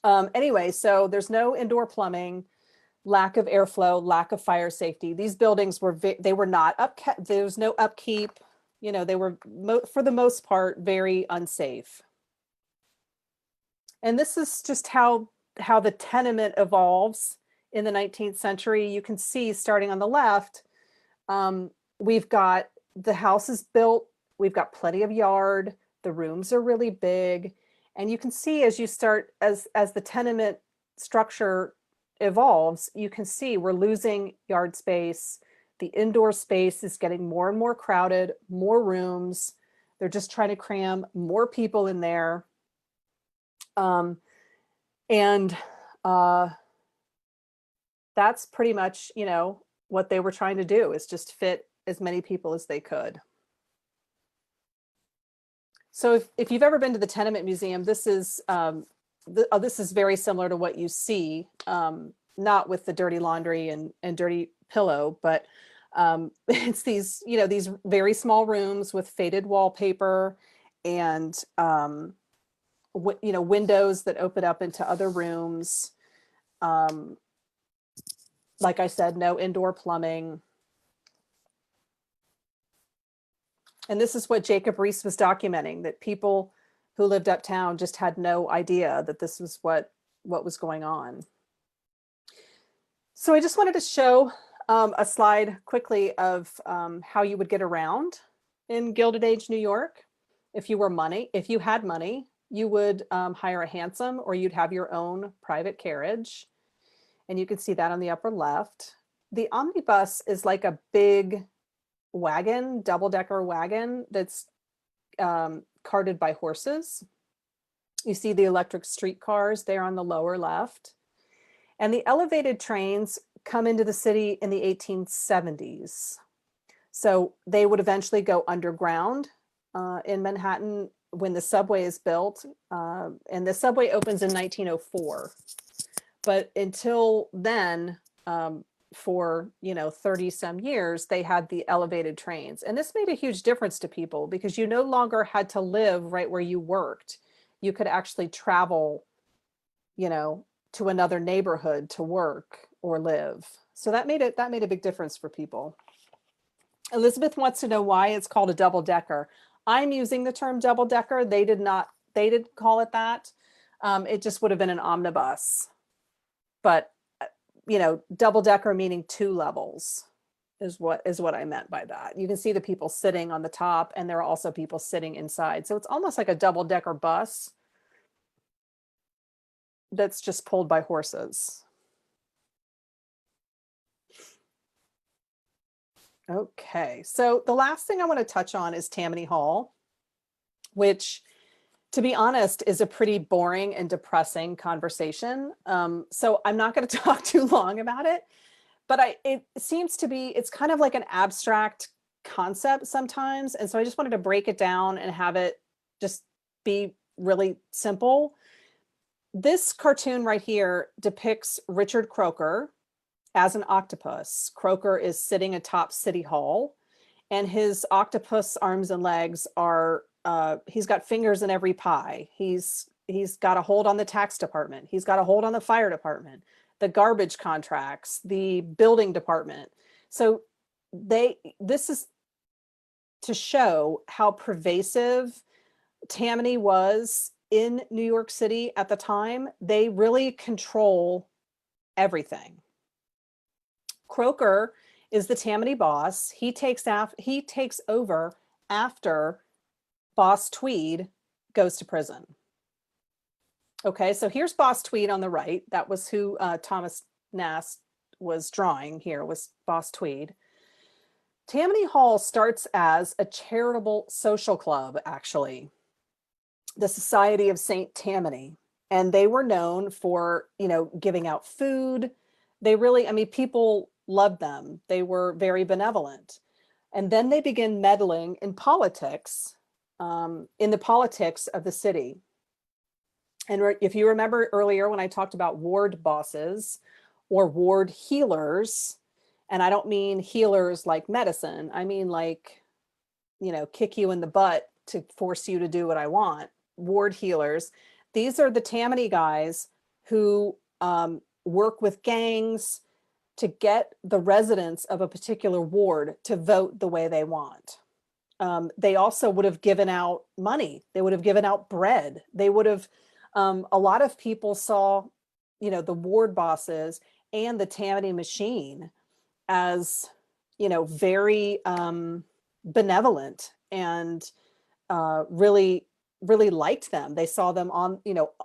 Anyway, so there's no indoor plumbing, lack of airflow, lack of fire safety. These buildings they were not upkept. There was no upkeep. They were for the most part very unsafe. And this is just how the tenement evolves in the 19th century. You can see starting on the left, we've got the house is built, we've got plenty of yard, the rooms are really big. And you can see as the tenement structure evolves, you can see we're losing yard space. The indoor space is getting more and more crowded, more rooms. They're just trying to cram more people in there. And that's pretty much, what they were trying to do, is just fit as many people as they could. So if you've ever been to the Tenement Museum, this is very similar to what you see, not with the dirty laundry and dirty pillow, but it's these very small rooms with faded wallpaper and windows that open up into other rooms. Like I said, no indoor plumbing. And this is what Jacob Riis was documenting, that people who lived uptown just had no idea that this was what was going on. So I just wanted to show a slide quickly of how you would get around in Gilded Age New York. If you had money, you would hire a hansom, or you'd have your own private carriage. And you can see that on the upper left. The omnibus is like a big wagon, double-decker wagon that's carted by horses. You see the electric streetcars there on the lower left. And the elevated trains come into the city in the 1870s. So they would eventually go underground in Manhattan when the subway is built. And the subway opens in 1904. But until then, for 30 some years, they had the elevated trains. And this made a huge difference to people, because you no longer had to live right where you worked. You could actually travel, to another neighborhood to work or live. So that made a big difference for people. Elizabeth wants to know why it's called a double-decker. I'm using the term double-decker. They didn't call it that. It just would have been an omnibus. But, double-decker meaning 2 levels is what I meant by that. You can see the people sitting on the top, and there are also people sitting inside. So it's almost like a double-decker bus that's just pulled by horses. Okay, so the last thing I want to touch on is Tammany Hall, which, to be honest, is a pretty boring and depressing conversation. So I'm not going to talk too long about it, but it seems to be, it's kind of like an abstract concept sometimes. And so I just wanted to break it down and have it just be really simple. This cartoon right here depicts Richard Croker as an octopus. Croker is sitting atop City Hall, and his octopus arms and legs are, he's got fingers in every pie. He's got a hold on the tax department. He's got a hold on the fire department, the garbage contracts, the building department. So this is to show how pervasive Tammany was in New York City at the time. They really control everything. Croker is the Tammany boss. He takes over after Boss Tweed goes to prison. Okay, so here's Boss Tweed on the right. That was who Thomas Nast was drawing here, was Boss Tweed. Tammany Hall starts as a charitable social club, actually, the Society of St. Tammany. And they were known for, giving out food. They really, people loved them. They were very benevolent. And then they begin meddling in politics in the politics of the city. And if you remember earlier when I talked about ward bosses or ward healers, and I don't mean healers like medicine, I mean like, kick you in the butt to force you to do what I want. Ward healers. These are the Tammany guys who work with gangs to get the residents of a particular ward to vote the way they want. They also would have given out money. They would have given out bread. They would have, a lot of people saw, the ward bosses and the Tammany machine as, very benevolent and really, really liked them. They saw them on,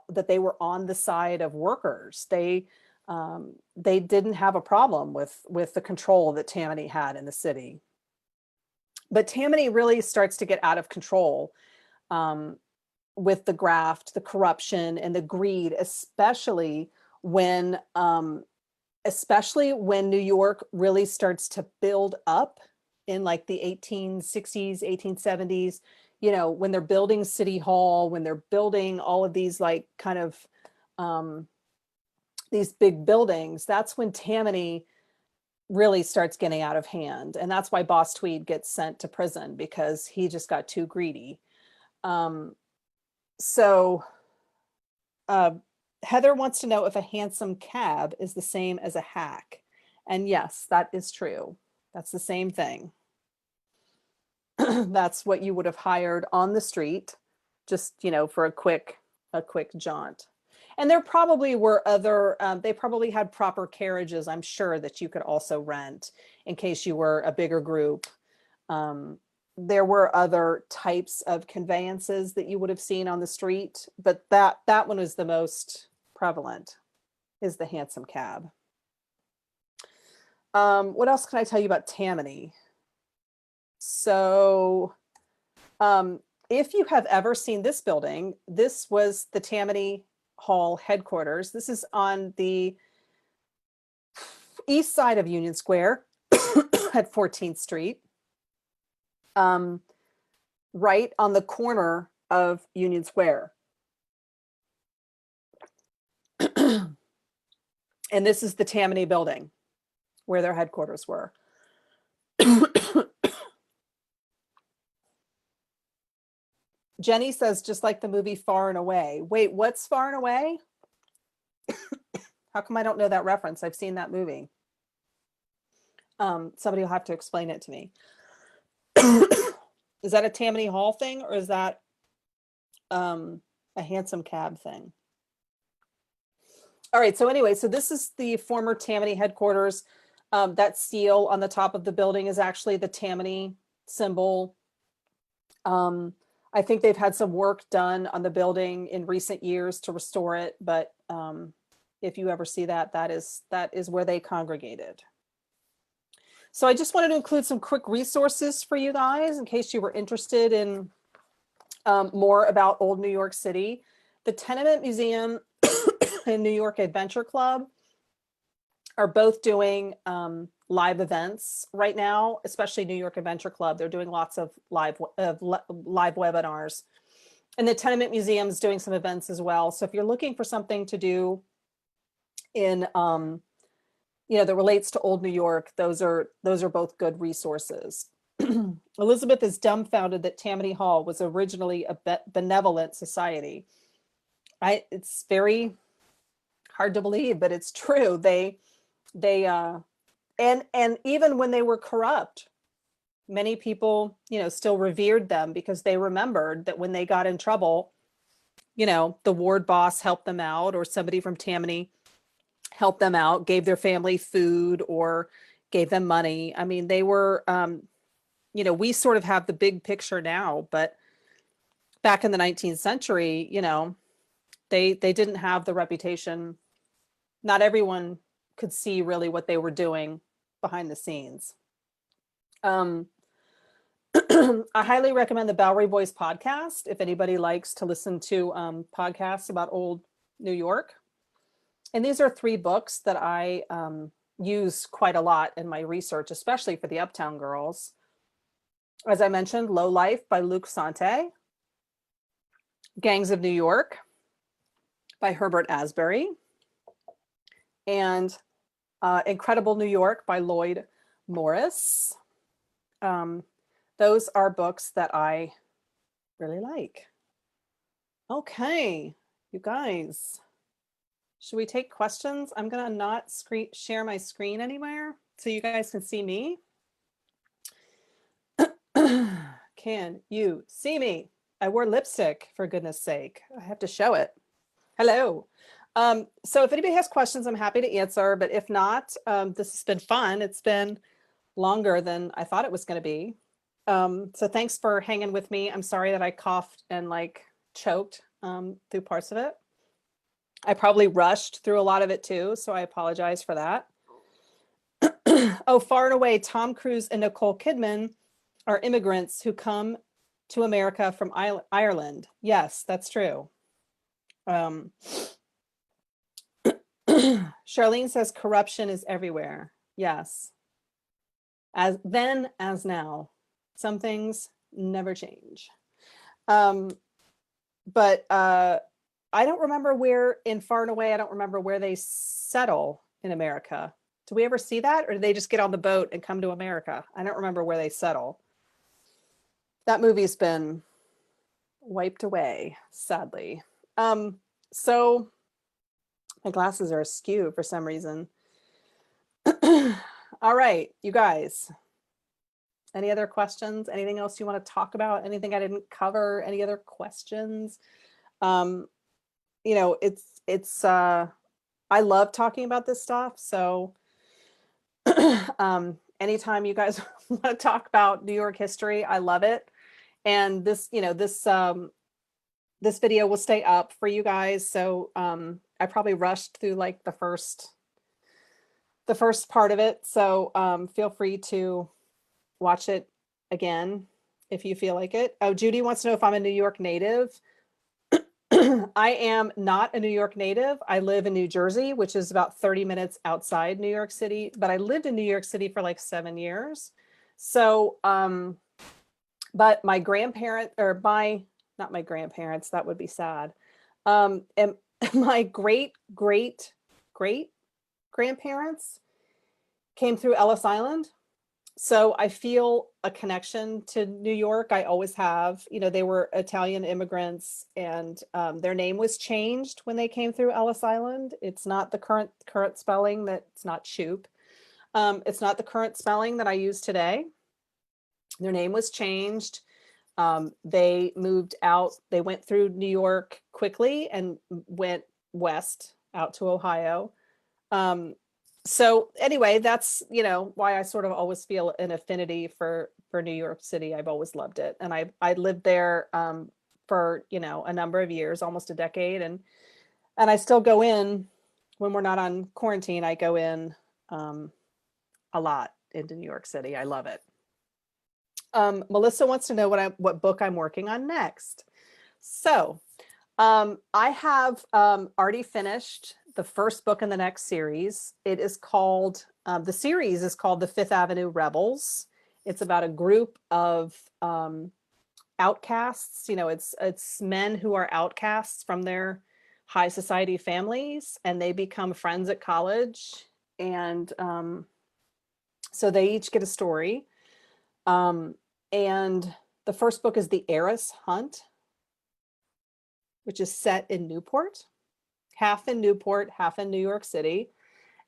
that they were on the side of workers. They didn't have a problem with the control that Tammany had in the city. But Tammany really starts to get out of control with the graft, the corruption, and the greed, especially when New York really starts to build up in like the 1860s, 1870s, when they're building City Hall, when they're building all of these like kind of these big buildings, that's when Tammany really starts getting out of hand. And that's why Boss Tweed gets sent to prison, because he just got too greedy. So Heather wants to know if a hansom cab is the same as a hack. And yes, that is true. That's the same thing. That's what you would have hired on the street, just, for a quick jaunt. And there probably were other, they probably had proper carriages, I'm sure, that you could also rent in case you were a bigger group. There were other types of conveyances that you would have seen on the street, but that one was the most prevalent, is the hansom cab. What else can I tell you about Tammany? So if you have ever seen this building, this was the Tammany Hall headquarters. This is on the east side of Union Square at 14th Street, right on the corner of Union Square. And this is the Tammany building where their headquarters were. Jenny says, just like the movie Far and Away. Wait, what's Far and Away? How come I don't know that reference? I've seen that movie. Somebody will have to explain it to me. Is that a Tammany Hall thing, or is that a hansom cab thing? All right, so anyway, so this is the former Tammany headquarters. That seal on the top of the building is actually the Tammany symbol. I think they've had some work done on the building in recent years to restore it, but if you ever see that, that is where they congregated. So I just wanted to include some quick resources for you guys in case you were interested in more about old New York City. The Tenement Museum and New York Adventure Club are both doing live events right now, especially New York Adventure Club. They're doing lots of live webinars. And the Tenement Museum is doing some events as well. So if you're looking for something to do in, that relates to old New York, those are both good resources. Elizabeth is dumbfounded that Tammany Hall was originally a benevolent society. It's very hard to believe, but it's true. And even when they were corrupt, many people, still revered them because they remembered that when they got in trouble, the ward boss helped them out, or somebody from Tammany helped them out, gave their family food or gave them money. I mean, they were, we sort of have the big picture now, but back in the 19th century, they didn't have the reputation. Not everyone could see really what they were doing behind the scenes. I highly recommend the Bowery Boys podcast if anybody likes to listen to podcasts about old New York. And these are 3 books that I use quite a lot in my research, especially for the Uptown Girls. As I mentioned, Low Life by Luc Sante. Gangs of New York by Herbert Asbury, and Incredible New York by Lloyd Morris. Those are books that I really like. Okay, you guys, should we take questions? I'm gonna not share my screen anywhere so you guys can see me. Can you see me? I wore lipstick, for goodness sake. I have to show it. Hello. So if anybody has questions, I'm happy to answer, but if not, this has been fun. It's been longer than I thought it was going to be. So thanks for hanging with me. I'm sorry that I coughed and like choked through parts of it. I probably rushed through a lot of it too, so I apologize for that. Oh, Far and Away, Tom Cruise and Nicole Kidman are immigrants who come to America from Ireland. Yes, that's true. Charlene says corruption is everywhere. Yes. As then as now. Some things never change. But I don't remember where in Far and Away, I don't remember where they settle in America. Do we ever see that? Or do they just get on the boat and come to America? I don't remember where they settle. That movie's been wiped away, sadly. So my glasses are askew for some reason. All right, you guys. Any other questions? Anything else you want to talk about? Anything I didn't cover? Any other questions? You know, it's I love talking about this stuff. So anytime you guys want to talk about New York history, I love it. And this, you know, this video will stay up for you guys. So I probably rushed through like the first part of it. So feel free to watch it again if you feel like it. Oh, Judy wants to know if I'm a New York native. I am not a New York native. I live in New Jersey, which is about 30 minutes outside New York City, but I lived in New York City for like 7 years. So, but my grandparent, or not my grandparents, that would be sad. And my great grandparents came through Ellis Island. So I feel a connection to New York. I always have. You know, they were Italian immigrants, and their name was changed when they came through Ellis Island. It's not the current spelling. That's not Shoop. It's not the current spelling that I use today. Their name was changed. They moved out. They went through New York quickly and went west out to Ohio. So anyway, that's, you know, why I sort of always feel an affinity for New York City. I've always loved it. And I lived there for, you know, a number of years, almost a decade. And I still go in when we're not on quarantine. I go in a lot into New York City. I love it. Melissa wants to know what book I'm working on next. So I have already finished the first book in the next series. It is called, the series is called The Fifth Avenue Rebels. It's about a group of outcasts. You know, it's men who are outcasts from their high society families, and they become friends at college. And so they each get a story. And the first book is The Heiress Hunt, which is set in Newport, half in Newport, half in New York City.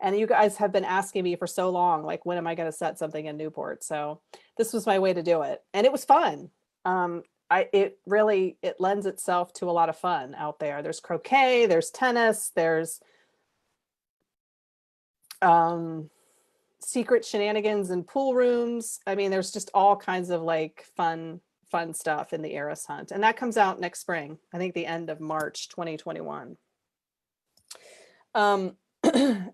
And you guys have been asking me for so long, like, when am I going to set something in Newport? So this was my way to do it. And it was fun. It lends itself to a lot of fun out there. There's croquet, there's tennis, there's secret shenanigans in pool rooms. I mean, there's just all kinds of like fun stuff in The Heiress Hunt. And that comes out next spring, I think the end of March 2021.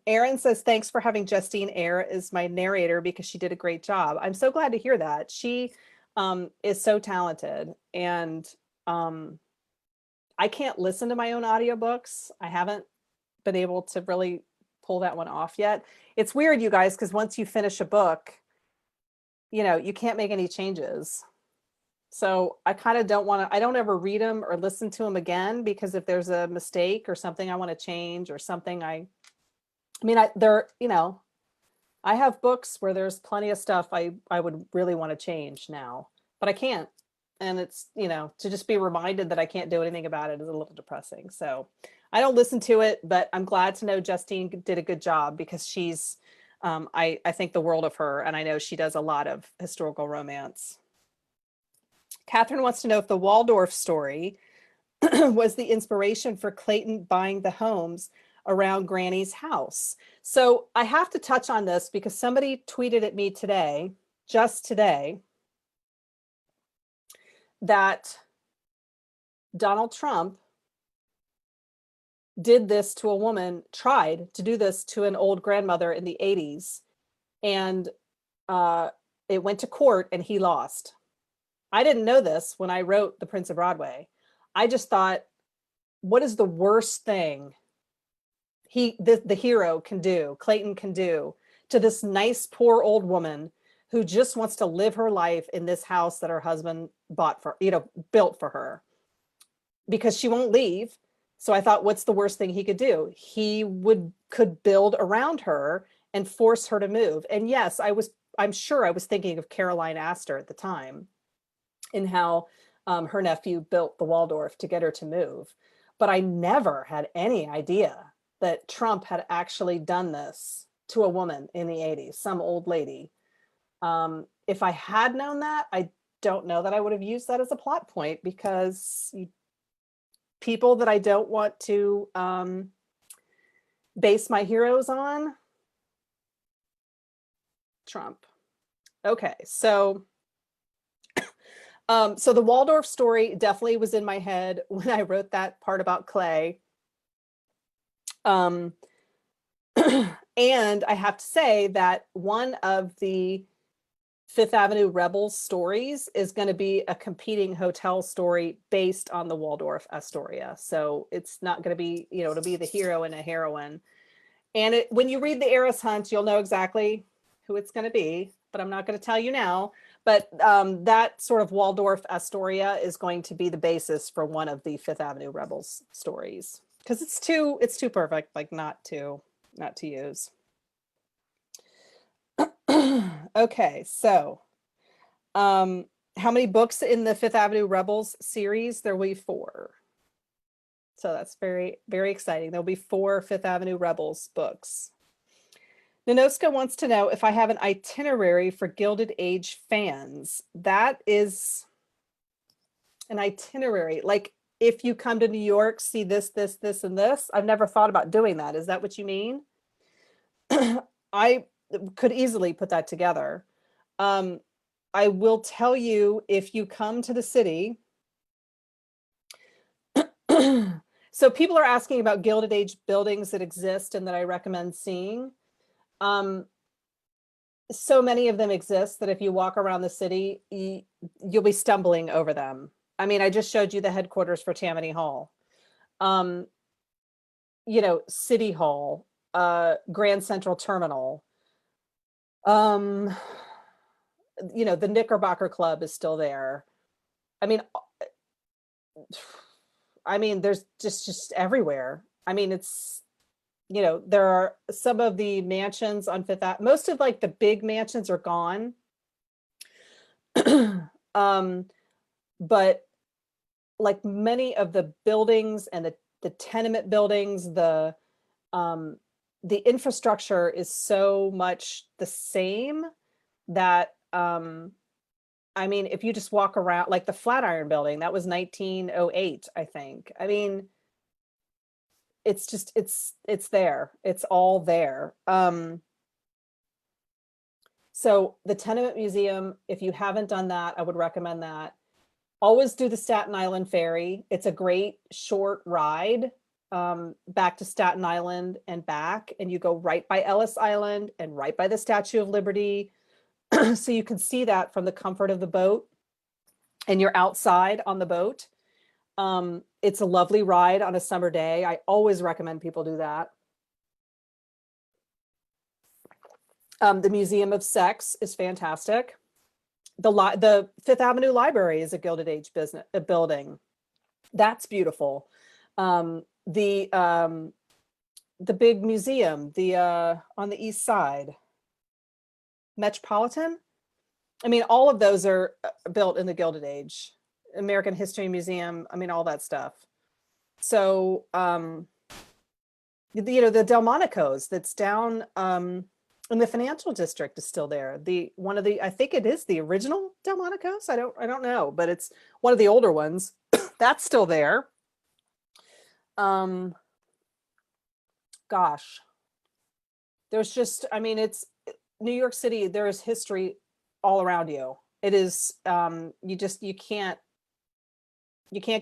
Erin says, thanks for having Justine Eyre as my narrator because she did a great job. I'm so glad to hear that. She is so talented. And I can't listen to my own audiobooks. I haven't been able to really pull that one off yet. It's weird, you guys, because once you finish a book, you know, you can't make any changes. So I kind of don't want to, I don't ever read them or listen to them again, because if there's a mistake or something I want to change or something I mean, there, I have books where there's plenty of stuff I would really want to change now, but I can't. And it's, to just be reminded that I can't do anything about it is a little depressing. So I don't listen to it, but I'm glad to know Justine did a good job, because she's, I think the world of her, and I know she does a lot of historical romance. Catherine wants to know if the Waldorf story was the inspiration for Clayton buying the homes around Granny's house. So I have to touch on this because somebody tweeted at me today, just today, that Donald Trump did this to a woman, tried to do this to an old grandmother in the 80s, and it went to court and he lost. I didn't know this when I wrote The Prince of Broadway. I just thought, what is the worst thing the hero can do, Clayton can do, to this nice poor old woman who just wants to live her life in this house that her husband built for her, because she won't leave. So I thought, what's the worst thing he could do? He could build around her and force her to move. And yes, I'm sure I was thinking of Caroline Astor at the time, in how her nephew built the Waldorf to get her to move. But I never had any idea that Trump had actually done this to a woman in the 80s, some old lady. If I had known that, I don't know that I would have used that as a plot point, because people that I don't want to base my heroes on, Trump. Okay, so the Waldorf story definitely was in my head when I wrote that part about Clay. And I have to say that one of the Fifth Avenue Rebels stories is going to be a competing hotel story based on the Waldorf Astoria. So it's not going to be, it'll be the hero and a heroine. And when you read the Heiress Hunt, you'll know exactly who it's going to be, but I'm not going to tell you now. But that sort of Waldorf Astoria is going to be the basis for one of the Fifth Avenue Rebels stories, because it's too perfect, like not to use. Okay, so how many books in the Fifth Avenue Rebels series? There will be 4. So that's very, very exciting. There'll be 4 Fifth Avenue Rebels books. Nanoska wants to know if I have an itinerary for Gilded Age fans. That is an itinerary. Like, if you come to New York, see this, this, this, and this. I've never thought about doing that. Is that what you mean? I could easily put that together. I will tell you, if you come to the city, so people are asking about Gilded Age buildings that exist and that I recommend seeing. So many of them exist that if you walk around the city, you'll be stumbling over them. I mean, I just showed you the headquarters for Tammany Hall. City Hall, Grand Central Terminal. The Knickerbocker Club is still there. I mean, there's just everywhere. I mean, it's, there are some of the mansions on Fifth Avenue. Most of like the big mansions are gone. But like many of the buildings and the tenement buildings, the infrastructure is so much the same that, I mean, if you just walk around, like the Flatiron Building, that was 1908, I think. I mean, it's just, it's there. It's all there. So the Tenement Museum, if you haven't done that, I would recommend that. Always do the Staten Island Ferry. It's a great short ride back to Staten Island and back, and you go right by Ellis Island and right by the Statue of Liberty. So you can see that from the comfort of the boat, and you're outside on the boat. It's a lovely ride on a summer day. I always recommend people do that. The Museum of Sex is fantastic. The Fifth Avenue Library is a Gilded Age building. That's beautiful. The big museum, on the east side, Metropolitan. I mean, all of those are built in the Gilded Age. American History Museum. I mean, all that stuff. So, the Delmonico's that's down in the financial district is still there. I think it is the original Delmonico's. I don't know, but it's one of the older ones. That's still there. Gosh, there's just, I mean, it's New York City. There is history all around you. It is, you can't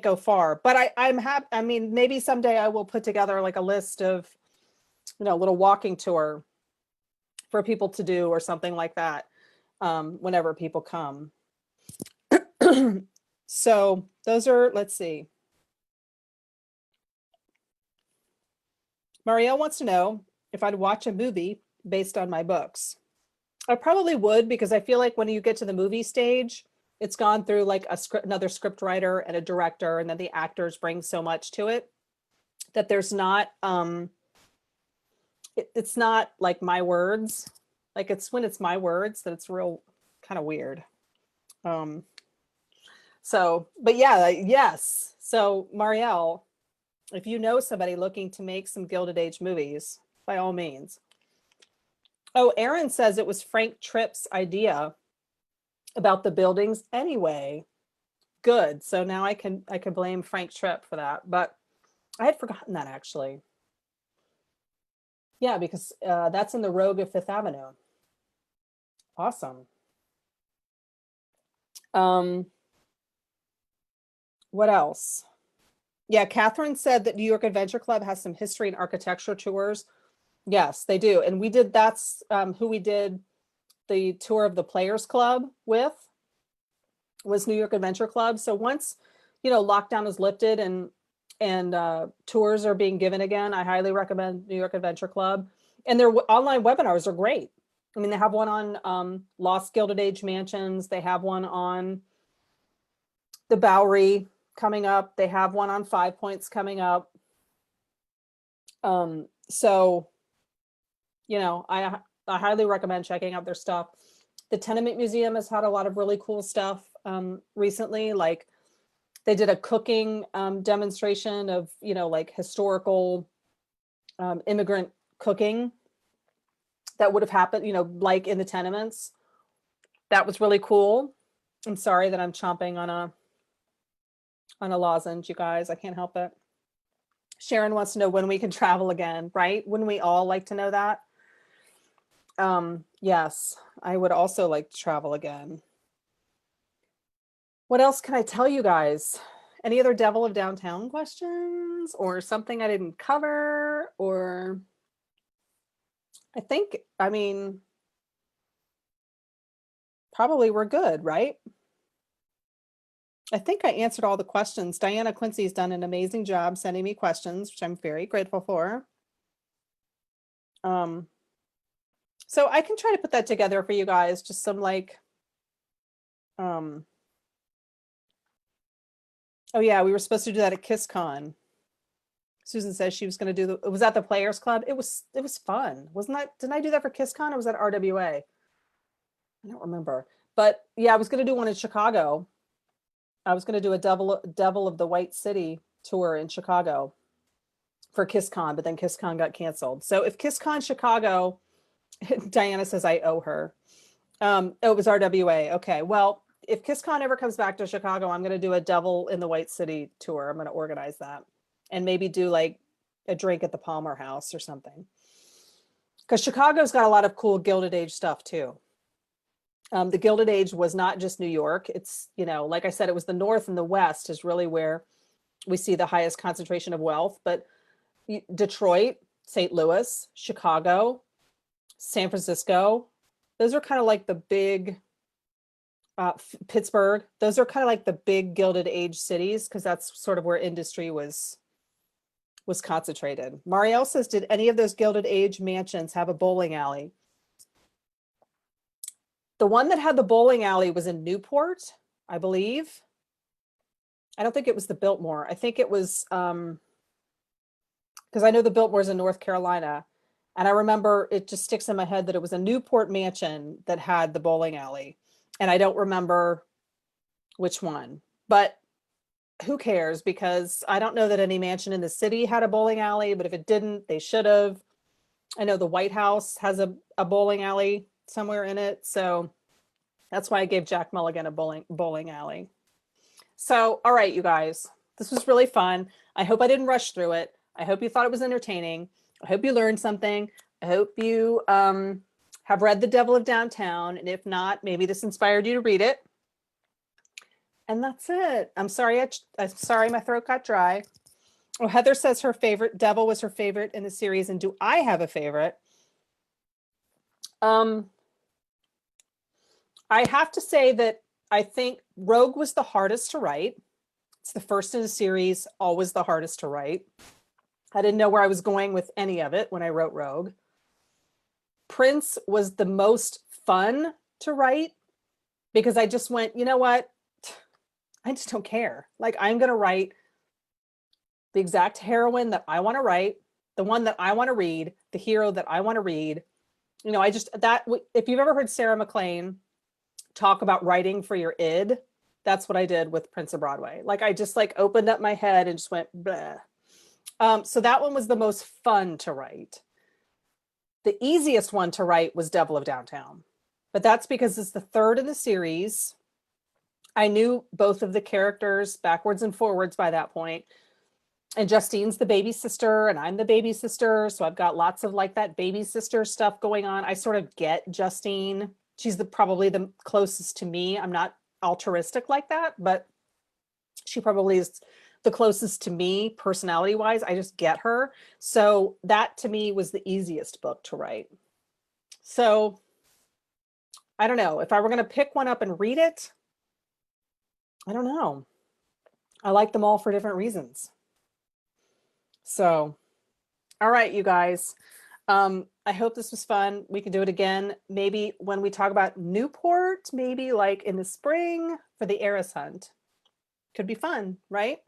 go far, but I'm happy. I mean, maybe someday I will put together like a list of, a little walking tour for people to do or something like that, whenever people come. So those are, let's see. Marielle wants to know if I'd watch a movie based on my books. I probably would, because I feel like when you get to the movie stage, it's gone through like another script writer and a director, and then the actors bring so much to it that there's not, it's not like my words. Like, it's when it's my words that it's real kind of weird. So, but yeah, yes. So Marielle, if you know somebody looking to make some Gilded Age movies, by all means. Oh, Aaron says it was Frank Tripp's idea about the buildings anyway. Good. So now I can blame Frank Tripp for that, but I had forgotten that, actually. Yeah, because that's in the Rogue of Fifth Avenue. Awesome. What else? Yeah, Catherine said that New York Adventure Club has some history and architecture tours. Yes, they do. And that's who we did the tour of the Players Club with, was New York Adventure Club. So once, lockdown is lifted and tours are being given again, I highly recommend New York Adventure Club. And their online webinars are great. I mean, they have one on Lost Gilded Age mansions. They have one on the Bowery coming up. They have one on Five Points coming up. So, I highly recommend checking out their stuff. The Tenement Museum has had a lot of really cool stuff recently. Like, they did a cooking demonstration of, like historical immigrant cooking that would have happened, like in the tenements. That was really cool. I'm sorry that I'm chomping on a lozenge, you guys. I can't help it. Sharon wants to know when we can travel again, right? Wouldn't we all like to know that? Yes, I would also like to travel again. What else can I tell you guys? Any other Devil of Downtown questions, or something I didn't cover? Or I mean, probably we're good, right? I think I answered all the questions. Diana Quincy's done an amazing job sending me questions, which I'm very grateful for. So I can try to put that together for you guys, just some like, oh yeah, we were supposed to do that at KissCon. Susan says she was going to do it was at the Players Club. It was fun. Wasn't that, didn't I do that for KissCon, or was that RWA? I don't remember. But yeah, I was going to do one in Chicago. I was going to do a Devil of the White City tour in Chicago for KissCon, but then KissCon got canceled. So if KissCon Chicago, Diana says I owe her. It was RWA. Okay. Well, if KissCon ever comes back to Chicago, I'm going to do a Devil in the White City tour. I'm going to organize that and maybe do like a drink at the Palmer House or something. Because Chicago's got a lot of cool Gilded Age stuff too. The Gilded Age was not just New York. It's, like I said, it was the North and the West is really where we see the highest concentration of wealth. But Detroit, St. Louis, Chicago, San Francisco, those are kind of like the big, Pittsburgh, those are kind of like the big Gilded Age cities, because that's sort of where industry was concentrated. Marielle says, did any of those Gilded Age mansions have a bowling alley? The one that had the bowling alley was in Newport, I believe. I don't think it was the Biltmore. I think it was, because I know the Biltmore's in North Carolina. And I remember it just sticks in my head that it was a Newport mansion that had the bowling alley. And I don't remember which one, but who cares? Because I don't know that any mansion in the city had a bowling alley, but if it didn't, they should have. I know the White House has a bowling alley somewhere in it. So that's why I gave Jack Mulligan a bowling alley. So, all right, you guys, this was really fun. I hope I didn't rush through it. I hope you thought it was entertaining. I hope you learned something. I hope you have read The Devil of Downtown. And if not, maybe this inspired you to read it. And that's it. I'm sorry. I'm sorry my throat got dry. Oh, Heather says her favorite Devil was her favorite in the series. And do I have a favorite? I have to say that I think Rogue was the hardest to write. It's the first in the series, always the hardest to write. I didn't know where I was going with any of it when I wrote Rogue. Prince was the most fun to write because I just went, you know what? I just don't care. Like, I'm going to write the exact heroine that I want to write, the one that I want to read, the hero that I want to read. You know, if you've ever heard Sarah McLean talk about writing for your id, that's what I did with Prince of Broadway. Like, I just like opened up my head and just went, bleh. So that one was the most fun to write. The easiest one to write was Devil of Downtown, but that's because it's the third in the series. I knew both of the characters backwards and forwards by that point. And Justine's the baby sister and I'm the baby sister. So I've got lots of like that baby sister stuff going on. I sort of get Justine. She's probably the closest to me. I'm not altruistic like that, but she probably is the closest to me personality wise. I just get her. So that to me was the easiest book to write. So I don't know if I were going to pick one up and read it. I don't know. I like them all for different reasons. So, all right, you guys. I hope this was fun. We can do it again. Maybe when we talk about Newport, maybe like in the spring for the Heiress Hunt. Could be fun, right?